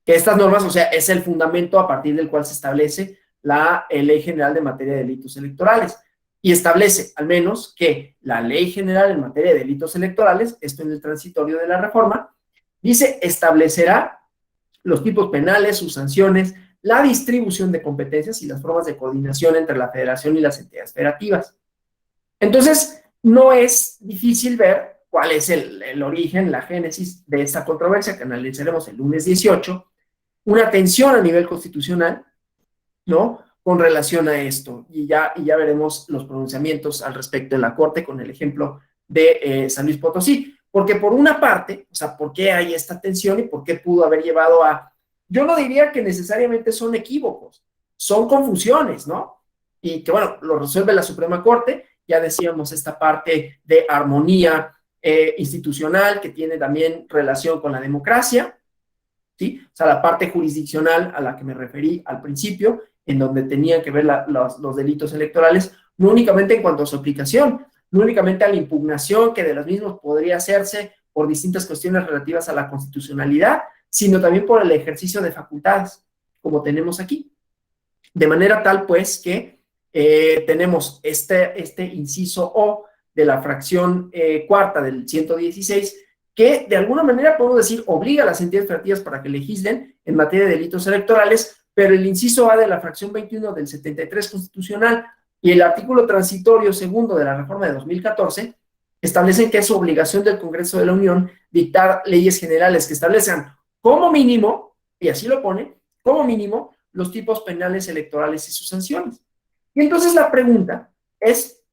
que estas normas, o sea, es el fundamento a partir del cual se establece la Ley General de Materia de Delitos Electorales, y establece al menos que la Ley General en materia de delitos electorales, esto en el transitorio de la reforma, dice, establecerá los tipos penales, sus sanciones, la distribución de competencias y las formas de coordinación entre la federación y las entidades federativas. Entonces, no es difícil ver cuál es el origen, la génesis de esta controversia que analizaremos el lunes 18, una tensión a nivel constitucional, ¿no?, con relación a esto, y ya veremos los pronunciamientos al respecto de la Corte con el ejemplo de San Luis Potosí, porque por una parte, o sea, ¿por qué hay esta tensión y por qué pudo haber llevado a, yo no diría que necesariamente son equívocos, son confusiones, ¿no? Y que bueno, lo resuelve la Suprema Corte, ya decíamos esta parte de armonía institucional que tiene también relación con la democracia, ¿sí? O sea, la parte jurisdiccional a la que me referí al principio, en donde tenían que ver los delitos electorales, no únicamente en cuanto a su aplicación, no únicamente a la impugnación que de los mismos podría hacerse por distintas cuestiones relativas a la constitucionalidad, sino también por el ejercicio de facultades, como tenemos aquí. De manera tal, pues, que tenemos este inciso O de la fracción cuarta del 116, que de alguna manera podemos decir obliga a las entidades federativas para que legislen en materia de delitos electorales, pero el inciso A de la fracción 21 del 73 constitucional y el artículo transitorio segundo de la reforma de 2014 establecen que es obligación del Congreso de la Unión dictar leyes generales que establezcan como mínimo, y así lo pone, como mínimo, los tipos penales electorales y sus sanciones. Y entonces la pregunta es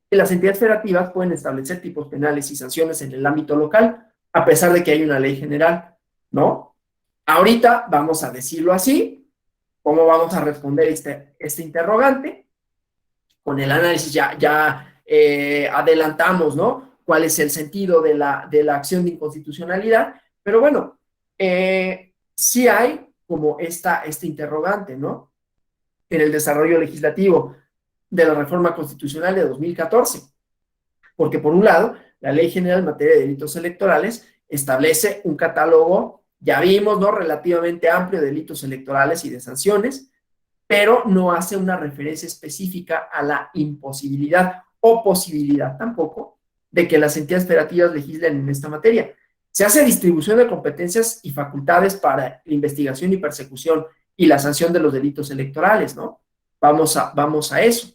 que las entidades federativas pueden establecer tipos penales y sanciones en el ámbito local, a pesar de que hay una ley general, ¿no? Ahorita vamos a decirlo así. ¿Cómo vamos a responder este interrogante? Con el análisis ya adelantamos, ¿no?, cuál es el sentido de la acción de inconstitucionalidad, pero bueno, sí hay como este interrogante, ¿no?, en el desarrollo legislativo de la reforma constitucional de 2014, porque por un lado, la Ley General en materia de delitos electorales establece un catálogo, ya vimos, ¿no?, relativamente amplio de delitos electorales y de sanciones, pero no hace una referencia específica a la imposibilidad o posibilidad tampoco de que las entidades federativas legislen en esta materia. Se hace distribución de competencias y facultades para investigación y persecución y la sanción de los delitos electorales, ¿no? Vamos a eso.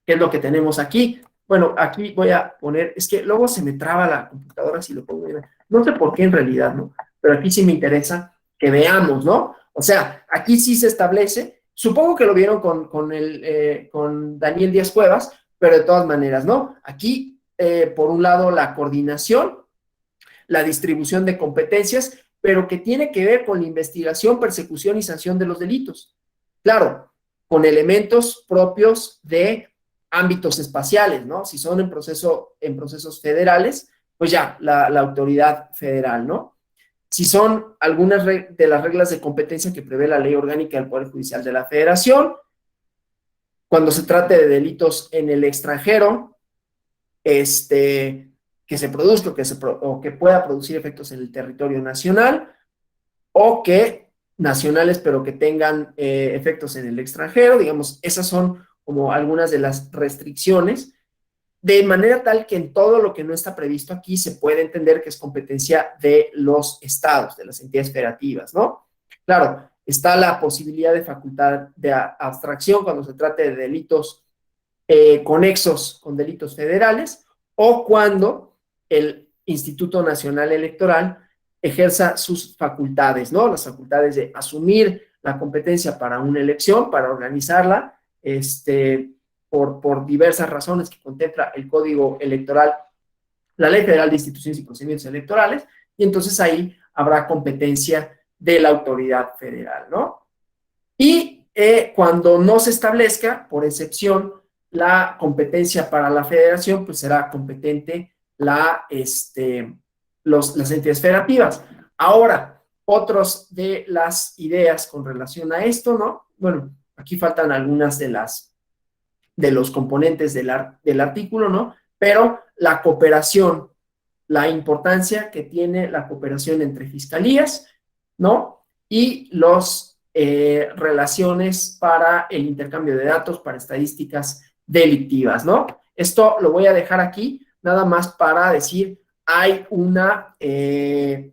¿Qué es lo que tenemos aquí? Bueno, aquí voy a poner, es que luego se me traba la computadora si lo pongo bien. No sé por qué en realidad, ¿no? Pero aquí sí me interesa que veamos, ¿no? O sea, aquí sí se establece, supongo que lo vieron con Daniel Díaz Cuevas, pero de todas maneras, ¿no? Aquí, por un lado, la coordinación, la distribución de competencias, pero que tiene que ver con la investigación, persecución y sanción de los delitos. Claro, con elementos propios de ámbitos espaciales, ¿no? Si son en procesos federales, pues ya, la autoridad federal, ¿no? Si son algunas de las reglas de competencia que prevé la Ley Orgánica del Poder Judicial de la Federación, cuando se trate de delitos en el extranjero, que se produzca o que pueda producir efectos en el territorio nacional, o que nacionales pero que tengan efectos en el extranjero, digamos, esas son como algunas de las restricciones, de manera tal que en todo lo que no está previsto aquí se puede entender que es competencia de los estados, de las entidades federativas, ¿no? Claro, está la posibilidad de facultad de abstracción cuando se trate de delitos conexos con delitos federales o cuando el Instituto Nacional Electoral ejerza sus facultades, ¿no? Las facultades de asumir la competencia para una elección, para organizarla, por diversas razones que contempla el Código Electoral, la Ley Federal de Instituciones y Procedimientos Electorales, y entonces ahí habrá competencia de la autoridad federal, ¿no? Y cuando no se establezca, por excepción, la competencia para la federación, pues será competente las entidades federativas. Ahora, otros de las ideas con relación a esto, ¿no? Bueno, aquí faltan algunas de los componentes del artículo, ¿no? Pero la cooperación, la importancia que tiene la cooperación entre fiscalías, ¿no? Y los relaciones para el intercambio de datos, para estadísticas delictivas, ¿no? Esto lo voy a dejar aquí, nada más para decir, hay una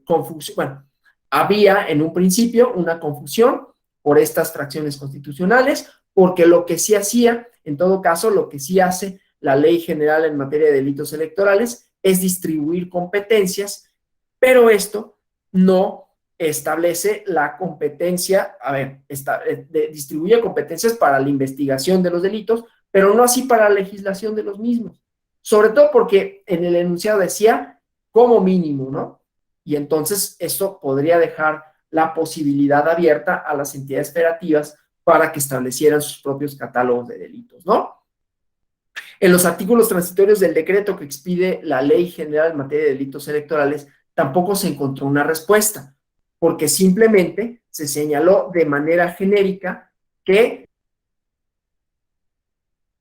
confusión, bueno, había en un principio una confusión por estas fracciones constitucionales, porque lo que sí hacía, en todo caso, lo que sí hace la Ley General en materia de delitos electorales es distribuir competencias, pero esto no establece la competencia, distribuye competencias para la investigación de los delitos, pero no así para la legislación de los mismos. Sobre todo porque en el enunciado decía como mínimo, ¿no? Y entonces esto podría dejar la posibilidad abierta a las entidades federativas para que establecieran sus propios catálogos de delitos, ¿no? En los artículos transitorios del decreto que expide la Ley General en materia de delitos electorales, tampoco se encontró una respuesta, porque simplemente se señaló de manera genérica que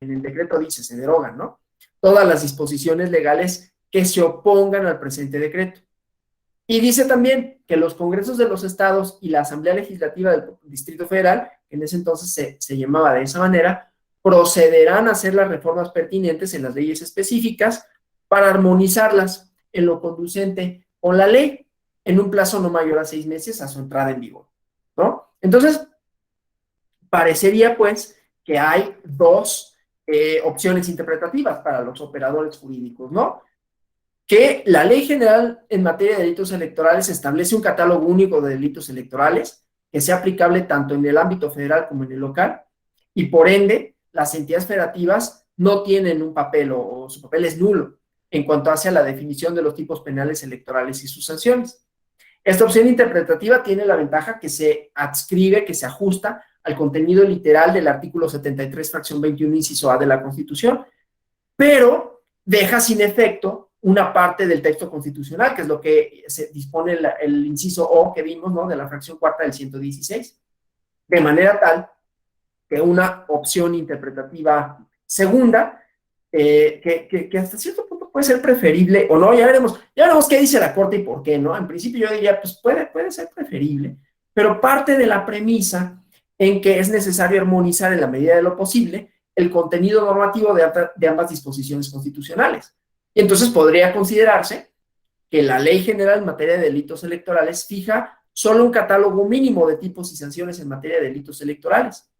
en el decreto dice, se derogan, ¿no? Todas las disposiciones legales que se opongan al presente decreto. Y dice también que los congresos de los estados y la Asamblea Legislativa del Distrito Federal, que en ese entonces se llamaba de esa manera, procederán a hacer las reformas pertinentes en las leyes específicas para armonizarlas en lo conducente con la ley en un plazo no mayor a 6 meses a su entrada en vigor, ¿no? Entonces, parecería pues que hay dos opciones interpretativas para los operadores jurídicos, ¿no? Que la Ley General en materia de delitos electorales establece un catálogo único de delitos electorales que sea aplicable tanto en el ámbito federal como en el local, y por ende, las entidades federativas no tienen un papel o su papel es nulo en cuanto hacia la definición de los tipos penales electorales y sus sanciones. Esta opción interpretativa tiene la ventaja que se adscribe, que se ajusta al contenido literal del artículo 73, fracción 21, inciso A de la Constitución, pero deja sin efecto una parte del texto constitucional, que es lo que se dispone el inciso O que vimos, ¿no? De la fracción cuarta del 116, de manera tal que una opción interpretativa segunda, que hasta cierto punto puede ser preferible o no, ya veremos qué dice la Corte y por qué, ¿no? En principio yo diría, pues puede ser preferible, pero parte de la premisa en que es necesario armonizar en la medida de lo posible el contenido normativo de ambas disposiciones constitucionales. Y entonces podría considerarse que la Ley General en materia de delitos electorales fija solo un catálogo mínimo de tipos y sanciones en materia de delitos electorales.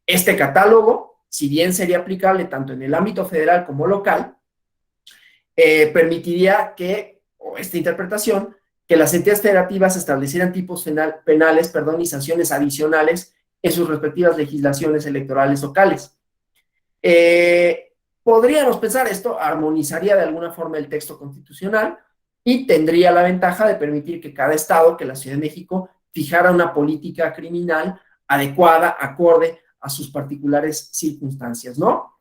Este catálogo, si bien sería aplicable tanto en el ámbito federal como local, permitiría o esta interpretación, que las entidades federativas establecieran tipos penales y sanciones adicionales en sus respectivas legislaciones electorales locales. Podríamos pensar esto armonizaría de alguna forma el texto constitucional y tendría la ventaja de permitir que cada estado, que la Ciudad de México, fijara una política criminal adecuada, acorde a sus particulares circunstancias, ¿no?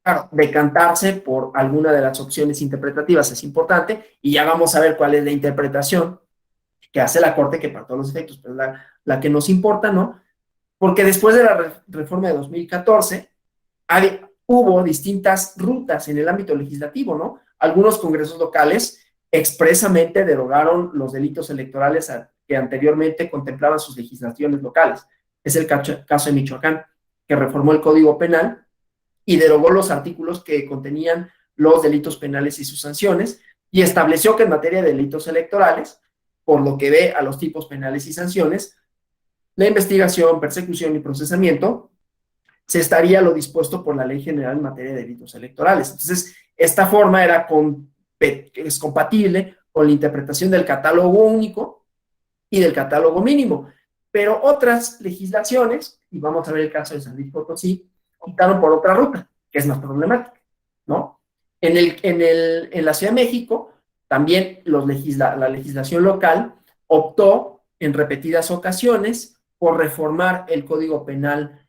Claro, decantarse por alguna de las opciones interpretativas es importante y ya vamos a ver cuál es la interpretación que hace la Corte, que para todos los efectos, pero la que nos importa, ¿no? Porque después de la reforma de 2014, hubo distintas rutas en el ámbito legislativo, ¿no? Algunos congresos locales expresamente derogaron los delitos electorales que anteriormente contemplaban sus legislaciones locales. Es el caso de Michoacán, que reformó el Código Penal y derogó los artículos que contenían los delitos penales y sus sanciones, y estableció que en materia de delitos electorales, por lo que ve a los tipos penales y sanciones, la investigación, persecución y procesamiento se estaría lo dispuesto por la Ley General en materia de delitos electorales. Entonces, esta forma es compatible con la interpretación del catálogo único y del catálogo mínimo, pero otras legislaciones, y vamos a ver el caso de San Luis Potosí, optaron por otra ruta, que es más problemática, ¿no? En la Ciudad de México, también la legislación local optó en repetidas ocasiones por reformar el Código Penal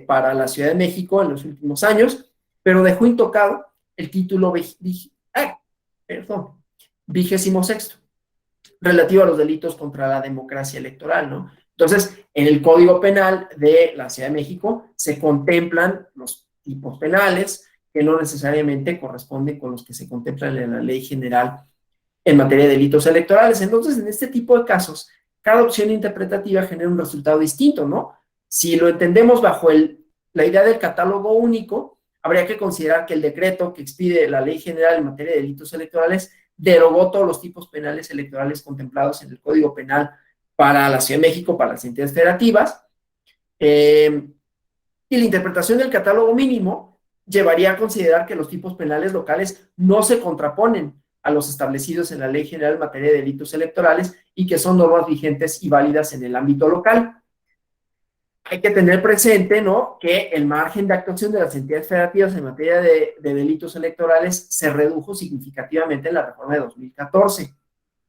para la Ciudad de México en los últimos años, pero dejó intocado el título 26º, relativo a los delitos contra la democracia electoral, ¿no? Entonces, en el Código Penal de la Ciudad de México se contemplan los tipos penales que no necesariamente corresponden con los que se contemplan en la Ley General en materia de delitos electorales. Entonces, en este tipo de casos, cada opción interpretativa genera un resultado distinto, ¿no? Si lo entendemos bajo la idea del catálogo único, habría que considerar que el decreto que expide la Ley General en materia de delitos electorales derogó todos los tipos penales electorales contemplados en el Código Penal para la Ciudad de México, para las entidades federativas, y la interpretación del catálogo mínimo llevaría a considerar que los tipos penales locales no se contraponen a los establecidos en la Ley General en materia de delitos electorales y que son normas vigentes y válidas en el ámbito local. Hay que tener presente, ¿no?, que el margen de actuación de las entidades federativas en materia de delitos electorales se redujo significativamente en la reforma de 2014.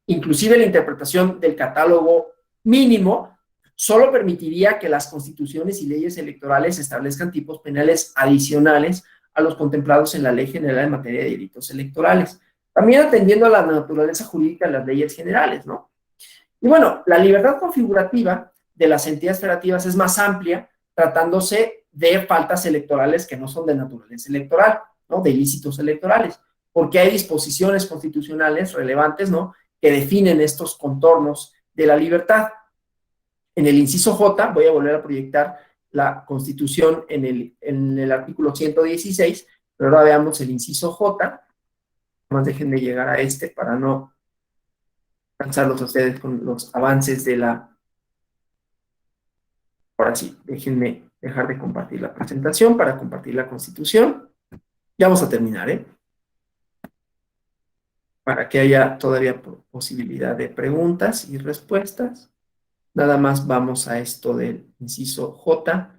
Inclusive la interpretación del catálogo mínimo solo permitiría que las constituciones y leyes electorales establezcan tipos penales adicionales a los contemplados en la Ley General en materia de delitos electorales, también atendiendo a la naturaleza jurídica de las leyes generales, ¿no? Y bueno, la libertad configurativa de las entidades federativas es más amplia, tratándose de faltas electorales que no son de naturaleza electoral, ¿no?, de ilícitos electorales, porque hay disposiciones constitucionales relevantes, ¿no?, que definen estos contornos de la libertad. En el inciso J, voy a volver a proyectar la Constitución en el artículo 116, pero ahora veamos el inciso J. Más déjenme llegar a para no cansarlos a ustedes con los avances de la... Ahora sí, déjenme dejar de compartir la presentación para compartir la Constitución. Ya vamos a terminar, para que haya todavía posibilidad de preguntas y respuestas. Nada más vamos a esto del inciso J.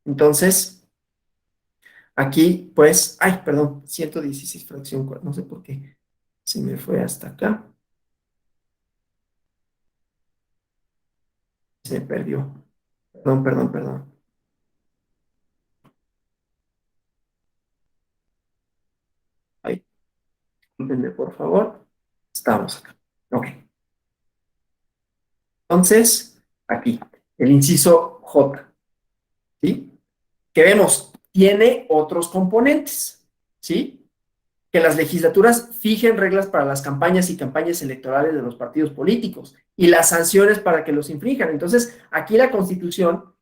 Entonces, aquí, pues, perdón, 116 fracción 4, no sé por qué se me fue hasta acá. Se perdió. Perdón. Ahí, discúlpenme, por favor. Estamos acá. Ok. Entonces, aquí, el inciso J, ¿sí? Que vemos, tiene otros componentes, ¿sí? Que las legislaturas fijen reglas para las campañas y campañas electorales de los partidos políticos y las sanciones para que los infrinjan. Entonces, aquí la Constitución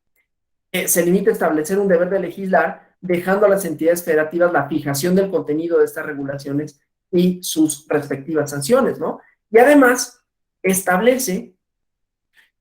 se limita a establecer un deber de legislar, dejando a las entidades federativas la fijación del contenido de estas regulaciones y sus respectivas sanciones, ¿no? Y además, establece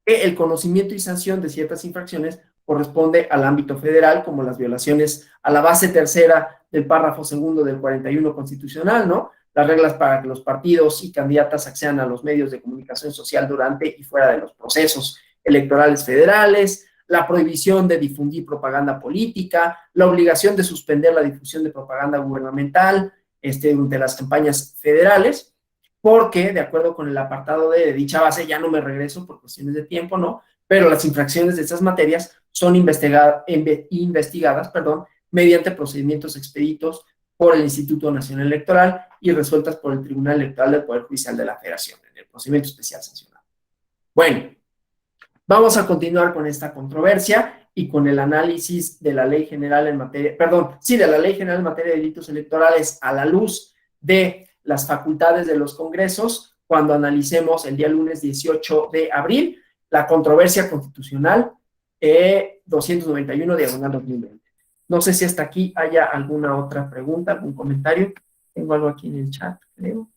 que el conocimiento y sanción de ciertas infracciones corresponde al ámbito federal, como las violaciones a la base tercera del párrafo segundo del 41 constitucional, ¿no? Las reglas para que los partidos y candidatas accedan a los medios de comunicación social durante y fuera de los procesos electorales federales, la prohibición de difundir propaganda política, la obligación de suspender la difusión de propaganda gubernamental durante las campañas federales, porque, de acuerdo con el apartado de dicha base, ya no me regreso por cuestiones de tiempo, ¿no? Pero las infracciones de estas materias son investigadas, mediante procedimientos expeditos por el Instituto Nacional Electoral y resueltas por el Tribunal Electoral del Poder Judicial de la Federación, en el procedimiento especial sancionado. Bueno, vamos a continuar con esta controversia y con el análisis de la Ley General en materia, de la Ley General en materia de delitos electorales a la luz de las facultades de los congresos, cuando analicemos el día lunes 18 de abril, la controversia constitucional 291/2020. No sé si hasta aquí haya alguna otra pregunta, algún comentario. Tengo algo aquí en el chat, creo.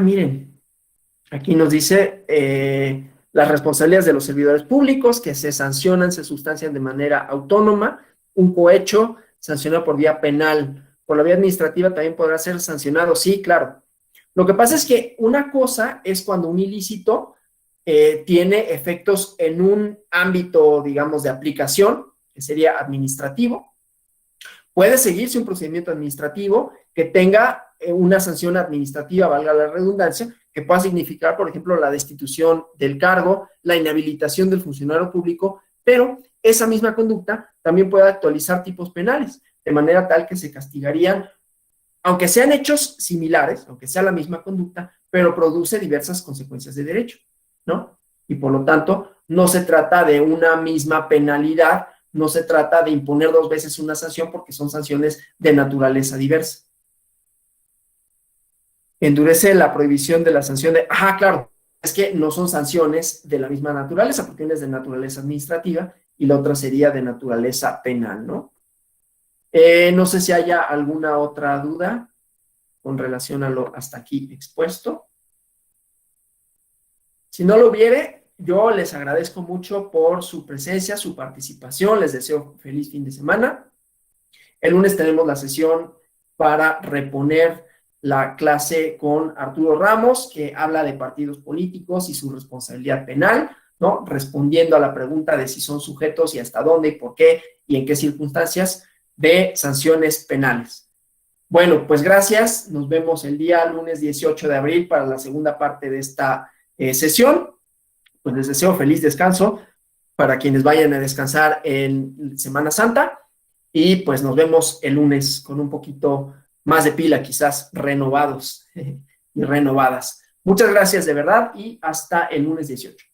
Miren, aquí nos dice las responsabilidades de los servidores públicos que se sancionan, se sustancian de manera autónoma. Un cohecho sancionado por vía penal. Por la vía administrativa también podrá ser sancionado, sí, claro. Lo que pasa es que una cosa es cuando un ilícito tiene efectos en un ámbito, digamos, de aplicación, que sería administrativo. Puede seguirse un procedimiento administrativo que tenga una sanción administrativa, valga la redundancia, que pueda significar, por ejemplo, la destitución del cargo, la inhabilitación del funcionario público, pero esa misma conducta también puede actualizar tipos penales, de manera tal que se castigarían, aunque sean hechos similares, aunque sea la misma conducta, pero produce diversas consecuencias de derecho, ¿no? Y por lo tanto, no se trata de una misma penalidad, no se trata de imponer 2 veces una sanción porque son sanciones de naturaleza diversa. Endurece la prohibición de la sanción de... Ajá, claro, es que no son sanciones de la misma naturaleza, porque una es de naturaleza administrativa y la otra sería de naturaleza penal, ¿no? No sé si haya alguna otra duda con relación a lo hasta aquí expuesto. Si no lo hubiere, yo les agradezco mucho por su presencia, su participación, les deseo feliz fin de semana. El lunes tenemos la sesión para reponer la clase con Arturo Ramos, que habla de partidos políticos y su responsabilidad penal, ¿no? Respondiendo a la pregunta de si son sujetos y hasta dónde y por qué y en qué circunstancias de sanciones penales. Bueno, pues gracias. Nos vemos el día lunes 18 de abril para la segunda parte de esta sesión. Pues les deseo feliz descanso para quienes vayan a descansar en Semana Santa y pues nos vemos el lunes con un poquito más de pila, quizás renovados y renovadas. Muchas gracias de verdad y hasta el lunes 18.